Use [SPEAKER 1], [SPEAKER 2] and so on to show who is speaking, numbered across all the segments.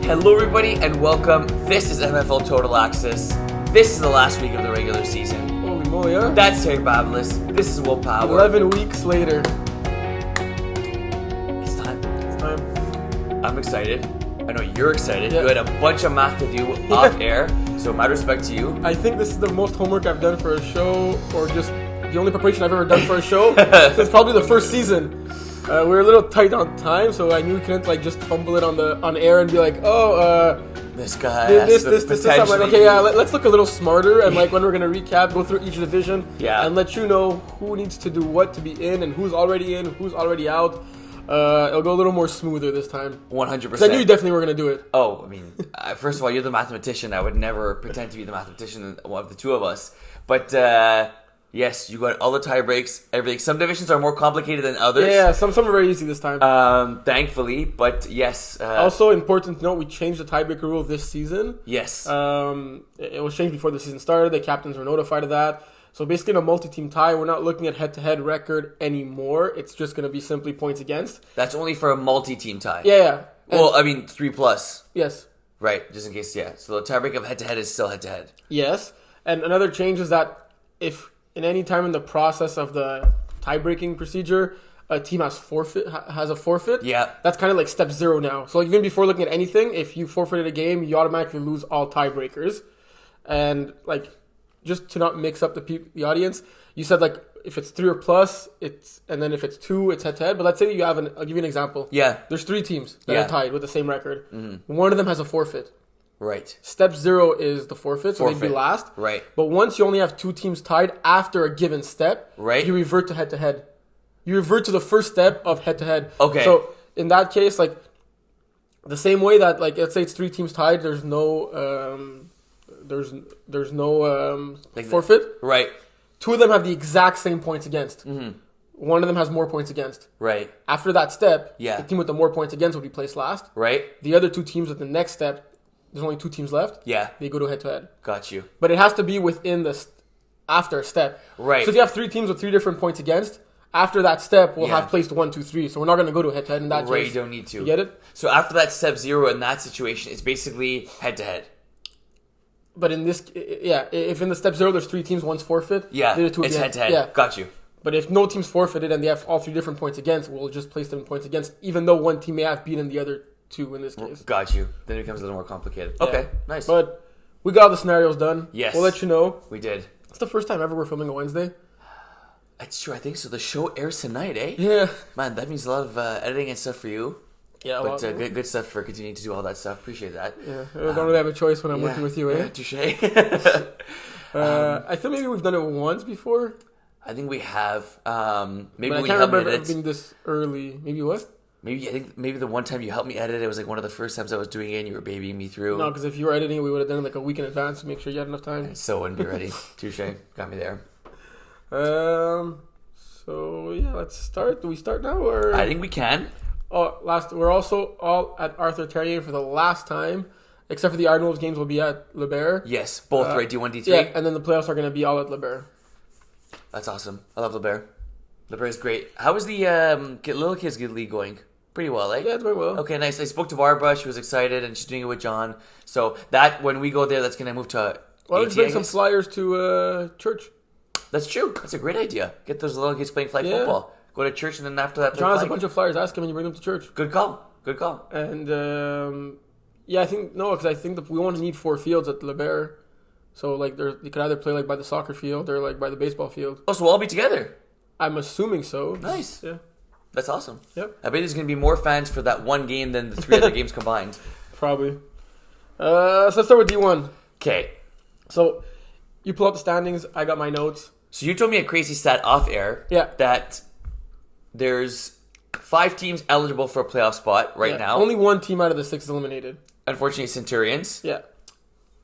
[SPEAKER 1] Hello everybody and welcome. This is MFL Total Access. This is the last week of the regular season.
[SPEAKER 2] Holy moly, huh?
[SPEAKER 1] That's Terry Babelis. This is Will Power.
[SPEAKER 2] 11 weeks later.
[SPEAKER 1] It's time.
[SPEAKER 2] It's time.
[SPEAKER 1] I'm excited. I know you're excited.
[SPEAKER 2] Yeah.
[SPEAKER 1] You had a bunch of math to do off air, so my respect to you.
[SPEAKER 2] I think this is the most homework I've done for a show, or just the only preparation I've ever done for a show since probably the first season. We were a little tight on time, so I knew we couldn't just fumble it on air and be like,
[SPEAKER 1] This guy
[SPEAKER 2] this.
[SPEAKER 1] has to
[SPEAKER 2] I'm like,
[SPEAKER 1] potentially
[SPEAKER 2] okay, yeah, let's look a little smarter, and when we're gonna recap, go through each division, and let you know who needs to do what to be in and who's already in, who's already out. It'll go a little more smoother this time.
[SPEAKER 1] 100%.
[SPEAKER 2] I knew you definitely were gonna do it.
[SPEAKER 1] Oh, I mean, first of all, you're the mathematician. I would never pretend to be the mathematician of the two of us. But yes, you got all the tie breaks, everything. Some divisions are more complicated than others.
[SPEAKER 2] Yeah, some are very easy this time.
[SPEAKER 1] Thankfully, but yes.
[SPEAKER 2] Also, important to note, we changed the tiebreaker rule this season.
[SPEAKER 1] Yes.
[SPEAKER 2] It was changed before the season started. The captains were notified of that. So basically, in a multi-team tie, we're not looking at head-to-head record anymore. It's just going to be simply points against.
[SPEAKER 1] That's only for a multi-team tie.
[SPEAKER 2] Yeah.
[SPEAKER 1] Well, I mean, 3+.
[SPEAKER 2] Yes.
[SPEAKER 1] Right, just in case, yeah. So the tiebreak of head-to-head is still head-to-head.
[SPEAKER 2] Yes. And another change is that if in any time in the process of the tie-breaking procedure, a team has a forfeit.
[SPEAKER 1] Yeah.
[SPEAKER 2] That's kind of like step 0 now. So even before looking at anything, if you forfeited a game, you automatically lose all tiebreakers. And just to not mix up the audience, you said if it's 3 or plus, and then if it's 2, it's head to head. But let's say you have I'll give you an example.
[SPEAKER 1] Yeah.
[SPEAKER 2] There's 3 teams that are tied with the same record.
[SPEAKER 1] Mm-hmm.
[SPEAKER 2] One of them has a forfeit.
[SPEAKER 1] Right.
[SPEAKER 2] Step 0 is the forfeit, so they'd be last.
[SPEAKER 1] Right.
[SPEAKER 2] But once you only have 2 teams tied after a given step,
[SPEAKER 1] right,
[SPEAKER 2] you revert to head to head. You revert to the first step of head to head.
[SPEAKER 1] Okay.
[SPEAKER 2] So in that case, the same way that let's say it's 3 teams tied, there's no forfeit.
[SPEAKER 1] Right.
[SPEAKER 2] 2 of them have the exact same points against.
[SPEAKER 1] Mm-hmm.
[SPEAKER 2] One of them has more points against.
[SPEAKER 1] Right.
[SPEAKER 2] After that step,
[SPEAKER 1] the
[SPEAKER 2] team with the more points against will be placed last.
[SPEAKER 1] Right.
[SPEAKER 2] The other 2 teams at the next step, there's only 2 teams left.
[SPEAKER 1] Yeah.
[SPEAKER 2] They go to head to head.
[SPEAKER 1] Got you.
[SPEAKER 2] But it has to be within after a step.
[SPEAKER 1] Right.
[SPEAKER 2] So if you have 3 teams with 3 different points against, after that step, we'll have placed 1, 2, 3. So we're not going to go to head to head in that case.
[SPEAKER 1] Right, you don't need to.
[SPEAKER 2] You get it?
[SPEAKER 1] So after that step 0 in that situation, it's basically head to head.
[SPEAKER 2] But in this, if in the step 0 there's 3 teams, one's forfeit.
[SPEAKER 1] Yeah, it's head to head. Yeah. Got you.
[SPEAKER 2] But if no team's forfeited and they have all 3 different points against, we'll just place them in points against, even though one team may have beaten the other 2 in this case.
[SPEAKER 1] Got you. Then it becomes a little more complicated. Yeah. Okay, nice.
[SPEAKER 2] But we got all the scenarios done.
[SPEAKER 1] Yes.
[SPEAKER 2] We'll let you know.
[SPEAKER 1] We did.
[SPEAKER 2] It's the first time ever we're filming a Wednesday.
[SPEAKER 1] It's true, I think so. The show airs tonight, eh?
[SPEAKER 2] Yeah.
[SPEAKER 1] Man, that means a lot of editing and stuff for you.
[SPEAKER 2] Yeah,
[SPEAKER 1] but good stuff for continuing to do all that stuff. Appreciate that.
[SPEAKER 2] Yeah, I don't really have a choice when I'm working with you, eh?
[SPEAKER 1] Yeah, touche.
[SPEAKER 2] I feel maybe we've done it once before.
[SPEAKER 1] I think we have. Maybe
[SPEAKER 2] but I can't remember it being this early. Maybe what?
[SPEAKER 1] Maybe the one time you helped me edit it was one of the first times I was doing it and you were babying me through.
[SPEAKER 2] No, because if you were editing it, we would have done it a week in advance to make sure you had enough time.
[SPEAKER 1] So wouldn't be ready. Touche. Got me there.
[SPEAKER 2] So yeah, let's start. Do we start now or?
[SPEAKER 1] I think we can.
[SPEAKER 2] We're also all at Arthur Terrier for the last time, except for the Arnold's games will be at Le Bear.
[SPEAKER 1] Yes, both right. D1, D3.
[SPEAKER 2] Yeah, and then the playoffs are going to be all at Le Bear.
[SPEAKER 1] That's awesome. I love Le Bear. Le Bear is great. How is the Little Kids Good League going? Pretty well, eh?
[SPEAKER 2] Yeah, it's going well.
[SPEAKER 1] Okay, nice. I spoke to Barbara. She was excited, and she's doing it with John. So that when we go there, that's going to move to.
[SPEAKER 2] Why don't you bring some flyers to church?
[SPEAKER 1] That's true. That's a great idea. Get those little kids playing flag football. Go to church, and then after that,
[SPEAKER 2] John has a bunch of flyers. Ask him, and you bring them to church.
[SPEAKER 1] Good call.
[SPEAKER 2] And I think that we won't need 4 fields at Le Bear. So you could either play by the soccer field or by the baseball field.
[SPEAKER 1] Oh, so we'll all be together.
[SPEAKER 2] I'm assuming so.
[SPEAKER 1] Nice.
[SPEAKER 2] Yeah.
[SPEAKER 1] That's awesome.
[SPEAKER 2] Yep.
[SPEAKER 1] I bet there's going to be more fans for that one game than the 3 other games combined.
[SPEAKER 2] Probably. So let's start with D1.
[SPEAKER 1] Okay.
[SPEAKER 2] So you pull up the standings. I got my notes.
[SPEAKER 1] So you told me a crazy stat off air.
[SPEAKER 2] Yeah.
[SPEAKER 1] That there's 5 teams eligible for a playoff spot right now.
[SPEAKER 2] Only 1 team out of the 6 is eliminated.
[SPEAKER 1] Unfortunately, Centurions.
[SPEAKER 2] Yeah.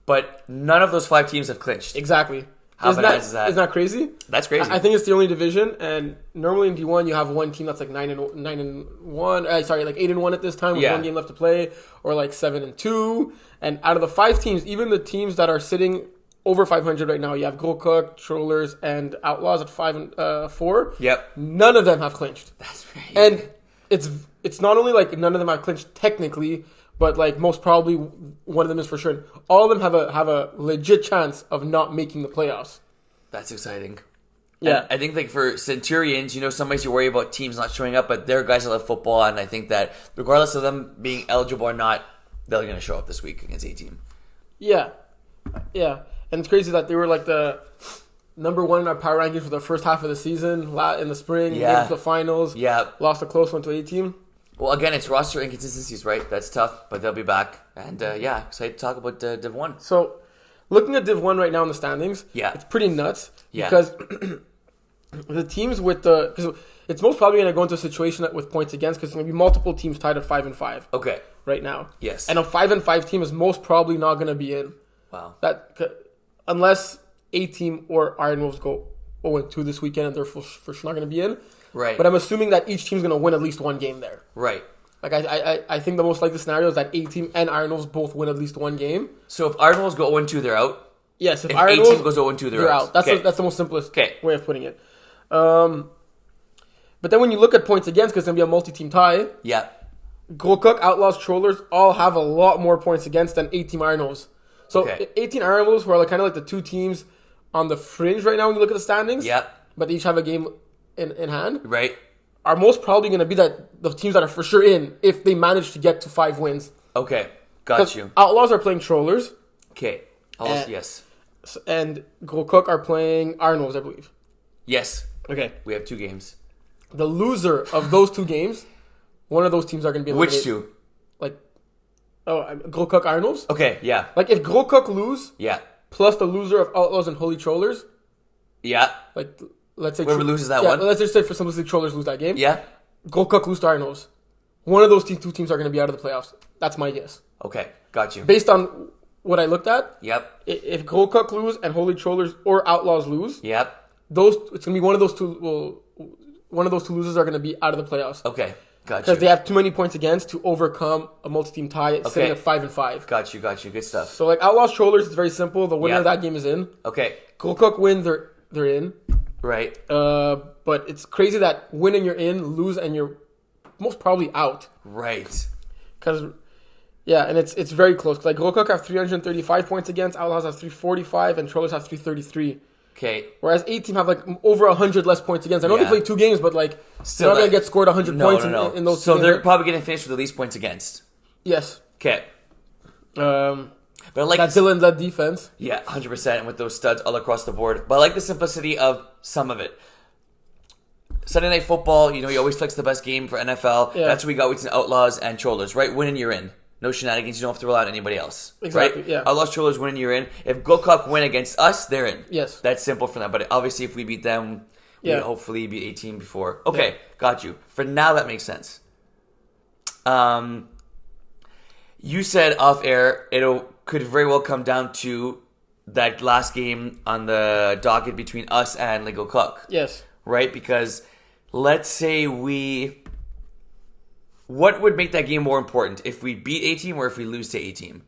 [SPEAKER 1] But none of those 5 teams have clinched.
[SPEAKER 2] Exactly.
[SPEAKER 1] How bananas is that?
[SPEAKER 2] Isn't that crazy?
[SPEAKER 1] That's crazy.
[SPEAKER 2] I think it's the only division, and normally in D1 you have one team that's 9-1. 8-1 at this time with 1 game left to play, or 7-2. And out of the 5 teams, even the teams that are sitting over 500 right now, you have Gokuk, Trollers, and Outlaws at 5-4.
[SPEAKER 1] Yep.
[SPEAKER 2] None of them have clinched.
[SPEAKER 1] That's right.
[SPEAKER 2] And it's not only none of them have clinched technically, but like most probably one of them is for sure. All of them have a legit chance of not making the playoffs.
[SPEAKER 1] That's exciting.
[SPEAKER 2] Yeah.
[SPEAKER 1] And I think like for Centurions, sometimes you worry about teams not showing up, but they're guys that love football, and I think that regardless of them being eligible or not, they're going to show up this week against A-Team.
[SPEAKER 2] Yeah. Yeah. And it's crazy that they were like the number one in our power rankings for the first half of the season in the spring, made it to the finals, lost a close one to A-Team.
[SPEAKER 1] Well, again, it's roster inconsistencies, right? That's tough, but they'll be back. And excited to talk about Div 1.
[SPEAKER 2] So, looking at Div 1 right now in the standings, it's pretty nuts because the teams because it's most probably going to go into a situation with points against because there's going to be multiple teams tied at 5-5.
[SPEAKER 1] Okay.
[SPEAKER 2] Right now.
[SPEAKER 1] Yes.
[SPEAKER 2] And a 5-5 team is most probably not going to be in.
[SPEAKER 1] Wow.
[SPEAKER 2] Unless A-Team or Iron Wolves go 0-2 this weekend and they're for sure not going to be in.
[SPEAKER 1] Right.
[SPEAKER 2] But I'm assuming that each team's going to win at least one game there.
[SPEAKER 1] Right.
[SPEAKER 2] Like I think the most likely scenario is that A-Team and Iron Wolves both win at least one game.
[SPEAKER 1] So if Iron Wolves go 0-2, they're out?
[SPEAKER 2] Yes. If
[SPEAKER 1] Iron Wolves goes 0-2, they're out.
[SPEAKER 2] That's the most simplest way of putting it. But then when you look at points against, because it's going to be a multi-team tie.
[SPEAKER 1] Yeah.
[SPEAKER 2] Gulkuk, Outlaws, Trollers all have a lot more points against than A-Team Iron Wolves. So 18 Iron Wolves, who are kind of like the two teams on the fringe right now when you look at the standings.
[SPEAKER 1] Yeah.
[SPEAKER 2] But they each have a game in hand.
[SPEAKER 1] Right.
[SPEAKER 2] Are most probably going to be the teams that are for sure in if they manage to get to 5 wins.
[SPEAKER 1] Okay. Got you.
[SPEAKER 2] Outlaws are playing Trollers.
[SPEAKER 1] Okay. Yes.
[SPEAKER 2] And Gulkuk are playing Iron Wolves, I believe.
[SPEAKER 1] Yes.
[SPEAKER 2] Okay.
[SPEAKER 1] We have 2 games.
[SPEAKER 2] The loser of those 2 games, one of those teams are going to be eliminated.
[SPEAKER 1] Which 2?
[SPEAKER 2] Gulkuk, Iron Wolves?
[SPEAKER 1] Okay, yeah.
[SPEAKER 2] Like, if Gulkuk lose,
[SPEAKER 1] yeah,
[SPEAKER 2] plus the loser of Outlaws and Holy Trollers,
[SPEAKER 1] yeah.
[SPEAKER 2] Like, let's say...
[SPEAKER 1] whoever loses that one?
[SPEAKER 2] Let's just say for simplicity, Trollers lose that game.
[SPEAKER 1] Yeah.
[SPEAKER 2] Gulkuk lose to Iron Wolves. One of those 2 teams are going to be out of the playoffs. That's my guess.
[SPEAKER 1] Okay, got you.
[SPEAKER 2] Based on what I looked at,
[SPEAKER 1] yep.
[SPEAKER 2] If Gulkuk lose and Holy Trollers or Outlaws lose,
[SPEAKER 1] yep,
[SPEAKER 2] it's going to be one of those two... Well, one of those 2 losers are going to be out of the playoffs.
[SPEAKER 1] Okay, got you.
[SPEAKER 2] Because they have too many points against to overcome a multi-team tie sitting at 5-5.
[SPEAKER 1] Got you. Good stuff.
[SPEAKER 2] So, Outlaws Trollers, it's very simple. The winner of that game is in.
[SPEAKER 1] Okay.
[SPEAKER 2] Gulkuk wins, they're in.
[SPEAKER 1] Right.
[SPEAKER 2] But it's crazy that winning you're in, lose and you're most probably out.
[SPEAKER 1] Right.
[SPEAKER 2] Because, and it's very close. Like, Gulkuk have 335 points against, Outlaws have 345, and Trollers have 333.
[SPEAKER 1] Okay.
[SPEAKER 2] Whereas A-Team have over 100 less points against. I know they played 2 games, but still they're not going to get scored 100 points in those 2
[SPEAKER 1] So
[SPEAKER 2] games.
[SPEAKER 1] they're probably going to finish with the least points against.
[SPEAKER 2] Yes.
[SPEAKER 1] Okay.
[SPEAKER 2] But that Dylan-led defense.
[SPEAKER 1] Yeah, 100%, and with those studs all across the board. But I like the simplicity of some of it. Sunday Night Football, you always flex the best game for NFL. Yeah. That's what we got with Outlaws and Trollers, right? Winning, you're in. No shenanigans. You don't have to rely on anybody else.
[SPEAKER 2] Exactly,
[SPEAKER 1] right?
[SPEAKER 2] Yeah.
[SPEAKER 1] Outlaws, Trollers, winning, you're in. If Gulkuk win against us, they're in.
[SPEAKER 2] Yes.
[SPEAKER 1] That's simple for them. But obviously, if we beat them, we hopefully beat 18 before. Okay, got you. For now, that makes sense. You said off air, could very well come down to that last game on the docket between us and Gulkuk.
[SPEAKER 2] Yes.
[SPEAKER 1] Right? Because let's say what would make that game more important? If we beat A-Team or if we lose to A-Team?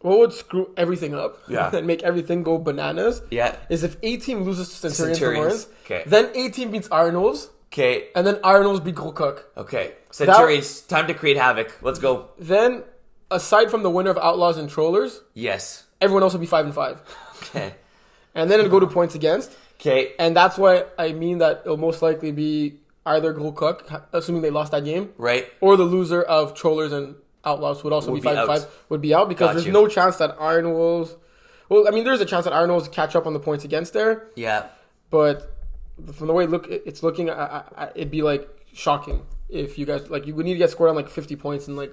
[SPEAKER 2] What would screw everything up and make everything go bananas is if A-Team loses to Centurions.
[SPEAKER 1] Okay.
[SPEAKER 2] Then A-Team beats Iron Wolves.
[SPEAKER 1] Okay.
[SPEAKER 2] And then Iron Wolves beat Gulkuk.
[SPEAKER 1] Okay. Centurions, time to create havoc. Let's go.
[SPEAKER 2] Then, aside from the winner of Outlaws and Trollers,
[SPEAKER 1] yes,
[SPEAKER 2] everyone else will be 5-5.
[SPEAKER 1] Okay.
[SPEAKER 2] And then it'll go to points against.
[SPEAKER 1] Okay.
[SPEAKER 2] And that's why I mean that it'll most likely be either Gulkuk, assuming they lost that game,
[SPEAKER 1] right,
[SPEAKER 2] or the loser of Trollers and Outlaws would also be 5-5, would be out because there's no chance that Iron Wolves... Well, I mean, there's a chance that Iron Wolves catch up on the points against there.
[SPEAKER 1] Yeah.
[SPEAKER 2] But from the way it's looking, it'd be, shocking if you guys... you would need to get scored on, 50 points in, one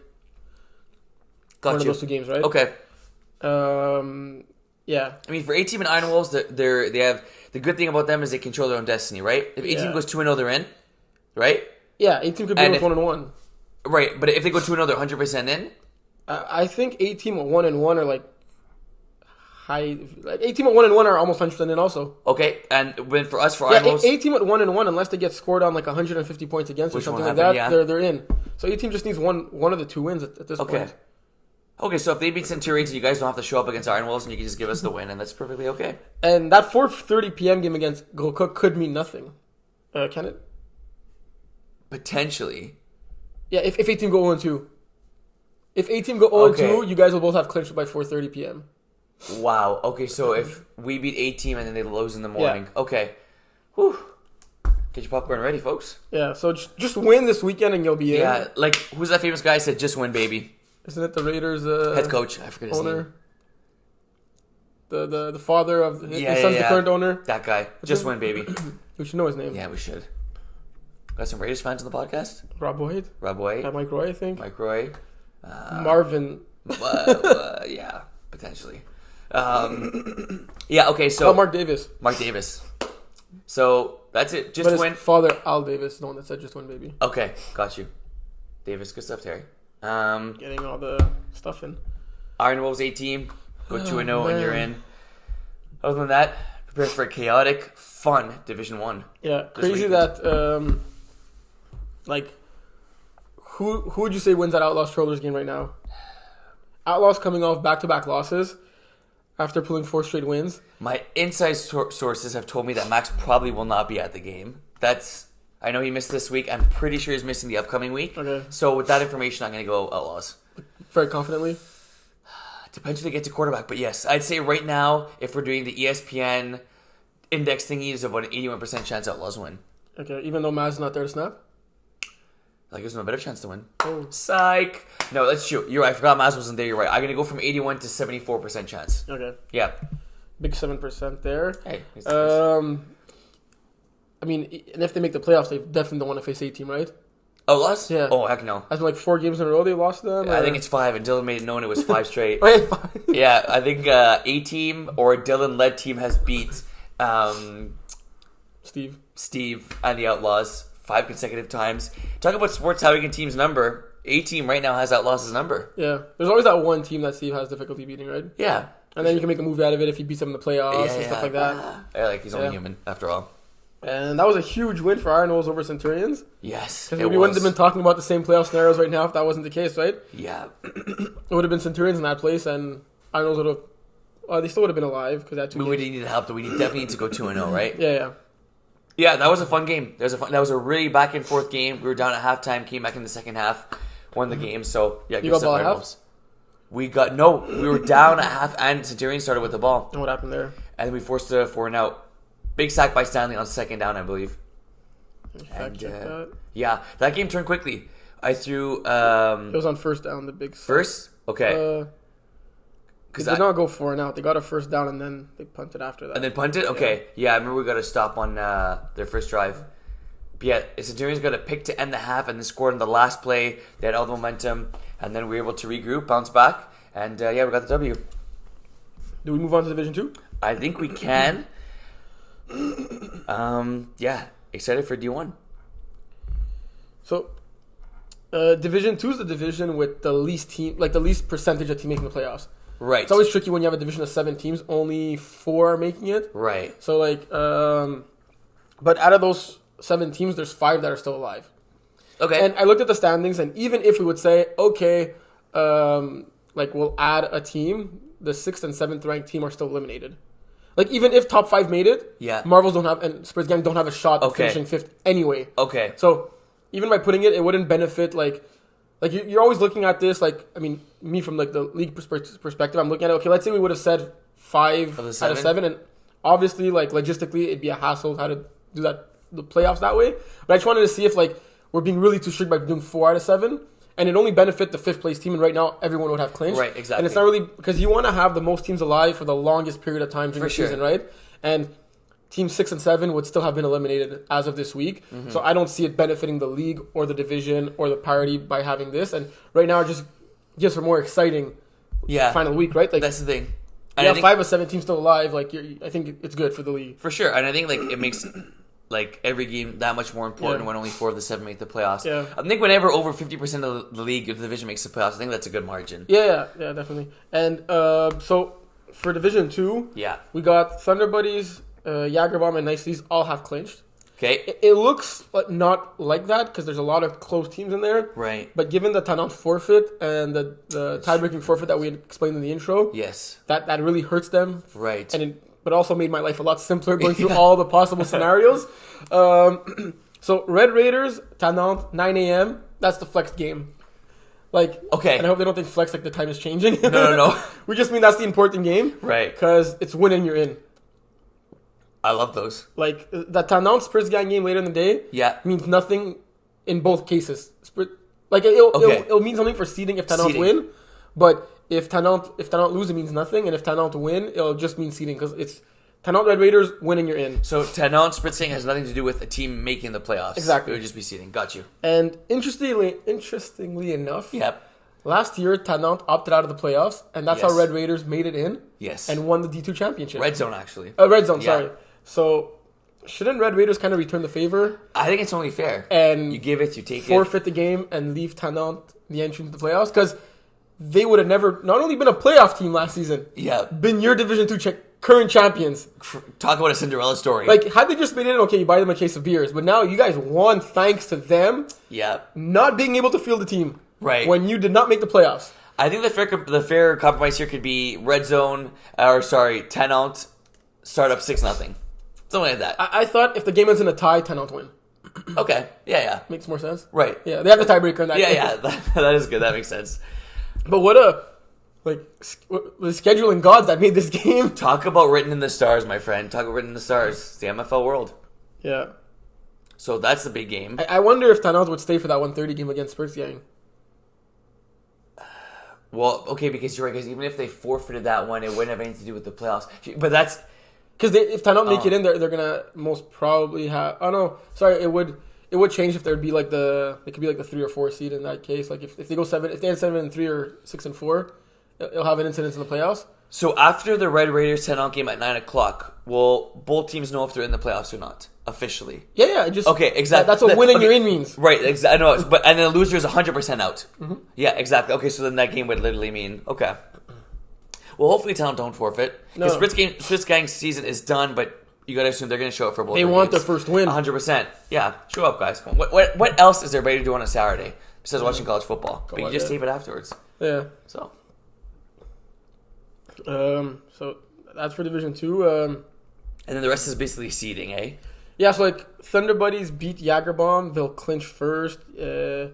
[SPEAKER 2] of those 2 games, right?
[SPEAKER 1] Okay.
[SPEAKER 2] Yeah.
[SPEAKER 1] I mean, for A-Team and Iron Wolves, they have... The good thing about them is they control their own destiny, right? If A-Team goes 2-0, they're in, right?
[SPEAKER 2] Yeah, A-Team could be 1-1.
[SPEAKER 1] Right, but if they go 2-0, they're 100% in?
[SPEAKER 2] I think A-Team at 1-1 are high. A-Team at 1-1 are almost 100% in also.
[SPEAKER 1] Okay, and when for us, for Iron Wolves...
[SPEAKER 2] A-Team at 1-1, unless they get scored on 150 points against or something like that, they're in. So A-Team just needs one of the 2 wins at this point.
[SPEAKER 1] Okay, so if they beat Centurions, you guys don't have to show up against Iron Wolves and you can just give us the win, and that's perfectly okay.
[SPEAKER 2] And that 4:30 p.m. game against Gulkuk could mean nothing. Can it?
[SPEAKER 1] Potentially.
[SPEAKER 2] Yeah, if A-Team go 1-2. If A team go 0-2, you guys will both have clinched by 4:30 p.m.
[SPEAKER 1] Wow. Okay, so if we beat A team and then they lose in the morning. Yeah. Okay. Whew. Get your popcorn ready, folks.
[SPEAKER 2] Yeah, so just win this weekend and you'll be in.
[SPEAKER 1] Yeah, like, who's that famous guy who said, just win, baby?
[SPEAKER 2] Isn't it the Raiders
[SPEAKER 1] head coach? I forget his name.
[SPEAKER 2] The father of his son's the current owner.
[SPEAKER 1] That guy. Just win, baby.
[SPEAKER 2] We should know his name.
[SPEAKER 1] Yeah, we should. Got some Raiders fans on the podcast?
[SPEAKER 2] Rob Boyd. Mike Roy, I think.
[SPEAKER 1] Mike Roy.
[SPEAKER 2] Marvin.
[SPEAKER 1] Yeah, potentially. Yeah, okay, so...
[SPEAKER 2] Mark Davis.
[SPEAKER 1] So, that's it. Just
[SPEAKER 2] but
[SPEAKER 1] win.
[SPEAKER 2] His father, Al Davis, the one that said just win, baby.
[SPEAKER 1] Okay, got you. Davis, good stuff, Terry.
[SPEAKER 2] Getting all the stuff in.
[SPEAKER 1] Iron Wolves A team. Go 2-0 and you're in. Other than that, prepare for a chaotic, fun Division 1.
[SPEAKER 2] Yeah, crazy that, who would you say wins that Outlaws Trollers game right now? Outlaws coming off back-to-back losses after pulling 4 straight wins.
[SPEAKER 1] My inside sources have told me that Max probably will not be at the game. I know he missed this week. I'm pretty sure he's missing the upcoming week. Okay. So with that information, I'm going to go Outlaws.
[SPEAKER 2] Very confidently?
[SPEAKER 1] Depends who they get to quarterback. But yes, I'd say right now, if we're doing the ESPN index thingy, there's about an 81% chance Outlaws win.
[SPEAKER 2] Okay, even though Maz's not there to snap?
[SPEAKER 1] Like, there's no better chance to win. Oh. Psych. No, that's true. You're right. I forgot Maz wasn't there. You're right. I'm going to go from 81 to 74% chance.
[SPEAKER 2] Okay.
[SPEAKER 1] Yeah.
[SPEAKER 2] Big 7% there.
[SPEAKER 1] Hey.
[SPEAKER 2] I mean, and if they make the playoffs, they definitely don't want to face A team, right?
[SPEAKER 1] Outlaws?
[SPEAKER 2] Yeah.
[SPEAKER 1] Oh, heck no.
[SPEAKER 2] Has been 4 games in a row they lost to them?
[SPEAKER 1] Yeah, I think it's 5, and Dylan made it known it was 5 straight.
[SPEAKER 2] Wait, 5?
[SPEAKER 1] Yeah, I think A team or Dylan-led team has beat Steve and the Outlaws 5 consecutive times. Talk about sports having a team's number. A team right now has Outlaws' number.
[SPEAKER 2] Yeah. There's always that one team that Steve has difficulty beating, right?
[SPEAKER 1] Yeah.
[SPEAKER 2] And then you can make a move out of it if he beats them in the playoffs and stuff like that.
[SPEAKER 1] Yeah, like he's only human, after all.
[SPEAKER 2] And that was a huge win for Iron Wolves over Centurions.
[SPEAKER 1] Yes,
[SPEAKER 2] because we wouldn't have been talking about the same playoff scenarios right now if that wasn't the case, right?
[SPEAKER 1] Yeah.
[SPEAKER 2] It would have been Centurions in that place, and Iron Wolves would have... they still would have been alive because that 2 games.
[SPEAKER 1] We would need help, but we definitely need to go 2-0, right?
[SPEAKER 2] Yeah.
[SPEAKER 1] Yeah, that was a fun game. That was a really back and forth game. We were down at halftime, came back in the second half, won the game. So yeah,
[SPEAKER 2] you got ball at half?
[SPEAKER 1] We were down at half, and Centurion started with the ball.
[SPEAKER 2] And what happened there?
[SPEAKER 1] And then we forced a 4-and-out. Big sack by Stanley on second down, I believe. Yeah, that game turned quickly. I threw. It
[SPEAKER 2] was on first down. The big sack.
[SPEAKER 1] First, okay.
[SPEAKER 2] They did not go 4-and-out. They got a first down and then they punted after that.
[SPEAKER 1] And then punted? Okay. Yeah, I remember we got a stop on their first drive. But yeah, Centurions got a pick to end the half and then scored on the last play. They had all the momentum. And then we were able to regroup, bounce back. And we got the W.
[SPEAKER 2] Do we move on to Division 2?
[SPEAKER 1] I think we can. Yeah, excited for D1.
[SPEAKER 2] So, Division 2 is the division with the least the least percentage of team making the playoffs.
[SPEAKER 1] Right.
[SPEAKER 2] It's always tricky when you have a division of 7 teams. Only 4 are making it.
[SPEAKER 1] Right.
[SPEAKER 2] So, but out of those 7 teams, there's 5 that are still alive.
[SPEAKER 1] Okay.
[SPEAKER 2] And I looked at the standings, and even if we would say, okay, we'll add a team, the 6th and 7th ranked team are still eliminated. Like, even if top 5 made it, Marvels don't have, and Spurs Gang don't have a shot of finishing 5th anyway.
[SPEAKER 1] Okay.
[SPEAKER 2] So, even by putting it wouldn't benefit, you're always looking at this, me from, the league perspective, I'm looking at it, okay, let's say we would have said 5 out of 7, and obviously, logistically, it'd be a hassle how to do the playoffs that way. But I just wanted to see if, we're being really too strict by doing 4 out of 7, and it only benefit the 5th place team, and right now, everyone would have clinched.
[SPEAKER 1] Right, exactly.
[SPEAKER 2] And it's not really, because you want to have the most teams alive for the longest period of time during the season, right? And teams 6 and 7 would still have been eliminated as of this week. Mm-hmm. So I don't see it benefiting the league or the division or the parity by having this. And right now, it just gives a more exciting final week, right?
[SPEAKER 1] That's the thing.
[SPEAKER 2] And you have 5 of 7 teams still alive. I think it's good for the league.
[SPEAKER 1] For sure. And I think it makes every game that much more important when only 4 of the 7 make the playoffs. Yeah. I think whenever over 50% of the league, if the division makes the playoffs, I think that's a good margin.
[SPEAKER 2] Yeah, definitely. And so for Division 2, we got Thunder Buddies, Jagerbomb, and Nicely's all have clinched.
[SPEAKER 1] Okay.
[SPEAKER 2] It looks not like that because there's a lot of close teams in there.
[SPEAKER 1] Right.
[SPEAKER 2] But given the Tanant forfeit and the tie-breaking forfeit that we had explained in the intro, that really hurts them.
[SPEAKER 1] Right.
[SPEAKER 2] But also made my life a lot simpler going through all the possible scenarios. So Red Raiders, Tanant, 9 a.m. That's the flex game. Like,
[SPEAKER 1] okay.
[SPEAKER 2] And I hope they don't think flex like the time is changing.
[SPEAKER 1] No.
[SPEAKER 2] We just mean that's the important game.
[SPEAKER 1] Right.
[SPEAKER 2] Because it's win and you're in.
[SPEAKER 1] I love those.
[SPEAKER 2] Like, that Tannant Spurs gang game later in the day means nothing in both cases. Like, it'll mean something for seeding if Tannant win. But if Tannant lose, it means nothing. And if Tannant win, it'll just mean seeding. Because it's Tannant Red Raiders, winning you're in.
[SPEAKER 1] So Tannant spritzing has nothing to do with a team making the playoffs.
[SPEAKER 2] Exactly.
[SPEAKER 1] It would just be seeding. Got you.
[SPEAKER 2] And interestingly enough,
[SPEAKER 1] yep.
[SPEAKER 2] Last year Tannant opted out of the playoffs, and that's how Red Raiders made it in.
[SPEAKER 1] Yes.
[SPEAKER 2] And won the D2 championship.
[SPEAKER 1] Red Zone, actually.
[SPEAKER 2] Red Zone, sorry. So, shouldn't Red Raiders kind of return the favor?
[SPEAKER 1] I think it's only fair.
[SPEAKER 2] And
[SPEAKER 1] you give it, you take
[SPEAKER 2] forfeit the game and leave Tannant the entry into the playoffs? Because they would have never, not only been a playoff team last season, been your Division 2 current champions.
[SPEAKER 1] Talk about a Cinderella story.
[SPEAKER 2] Like, had they just made it, okay, you buy them a case of beers. But now you guys won thanks to them not being able to field the team.
[SPEAKER 1] Right.
[SPEAKER 2] When you did not make the playoffs.
[SPEAKER 1] I think the fair compromise here could be Tannant start up 6-0. Something like that.
[SPEAKER 2] I thought if the game ends in a tie, Tannant win.
[SPEAKER 1] Okay. Yeah.
[SPEAKER 2] Makes more sense.
[SPEAKER 1] Right.
[SPEAKER 2] Yeah, they have the tiebreaker in that game.
[SPEAKER 1] Yeah, that is good. That makes sense.
[SPEAKER 2] But what the scheduling gods that made this game.
[SPEAKER 1] Talk about written in the stars, my friend. Talk about written in the stars. It's the MFL world.
[SPEAKER 2] Yeah.
[SPEAKER 1] So that's the big game.
[SPEAKER 2] I wonder if Tannant would stay for that 1:30 game against Spurs Gang.
[SPEAKER 1] Well, okay, because you're right. Because even if they forfeited that one, it wouldn't have anything to do with the playoffs. But that's
[SPEAKER 2] because if Tannant make it in, they're gonna most probably have. Oh no, sorry, it would change if there'd be like it could be like the 3 or 4 seed in that case. Like if they go 7, if they had 7-3 or 6-4, it'll have an incidence in the playoffs.
[SPEAKER 1] So after the Red Raiders Tannant game at 9:00, will both teams know if they're in the playoffs or not officially?
[SPEAKER 2] Yeah. Just
[SPEAKER 1] okay, exactly.
[SPEAKER 2] That's what winning you're in means.
[SPEAKER 1] Right, exactly. I know, but and then the loser is 100% out. Mm-hmm. Yeah, exactly. Okay, so then that game would literally mean okay. Well, hopefully Tannant don't forfeit. Because Spritz Gang's season is done, but you got to assume they're going to show up for both.
[SPEAKER 2] They want their first win.
[SPEAKER 1] 100%. Yeah, show up, guys. Come on. What else is there ready to do on a Saturday besides watching college football? But you just tape it afterwards.
[SPEAKER 2] Yeah.
[SPEAKER 1] So
[SPEAKER 2] that's for Division 2.
[SPEAKER 1] And then the rest is basically seeding, eh?
[SPEAKER 2] Yeah, so like Thunder Buddies beat Jagerbomb, they'll clinch first. If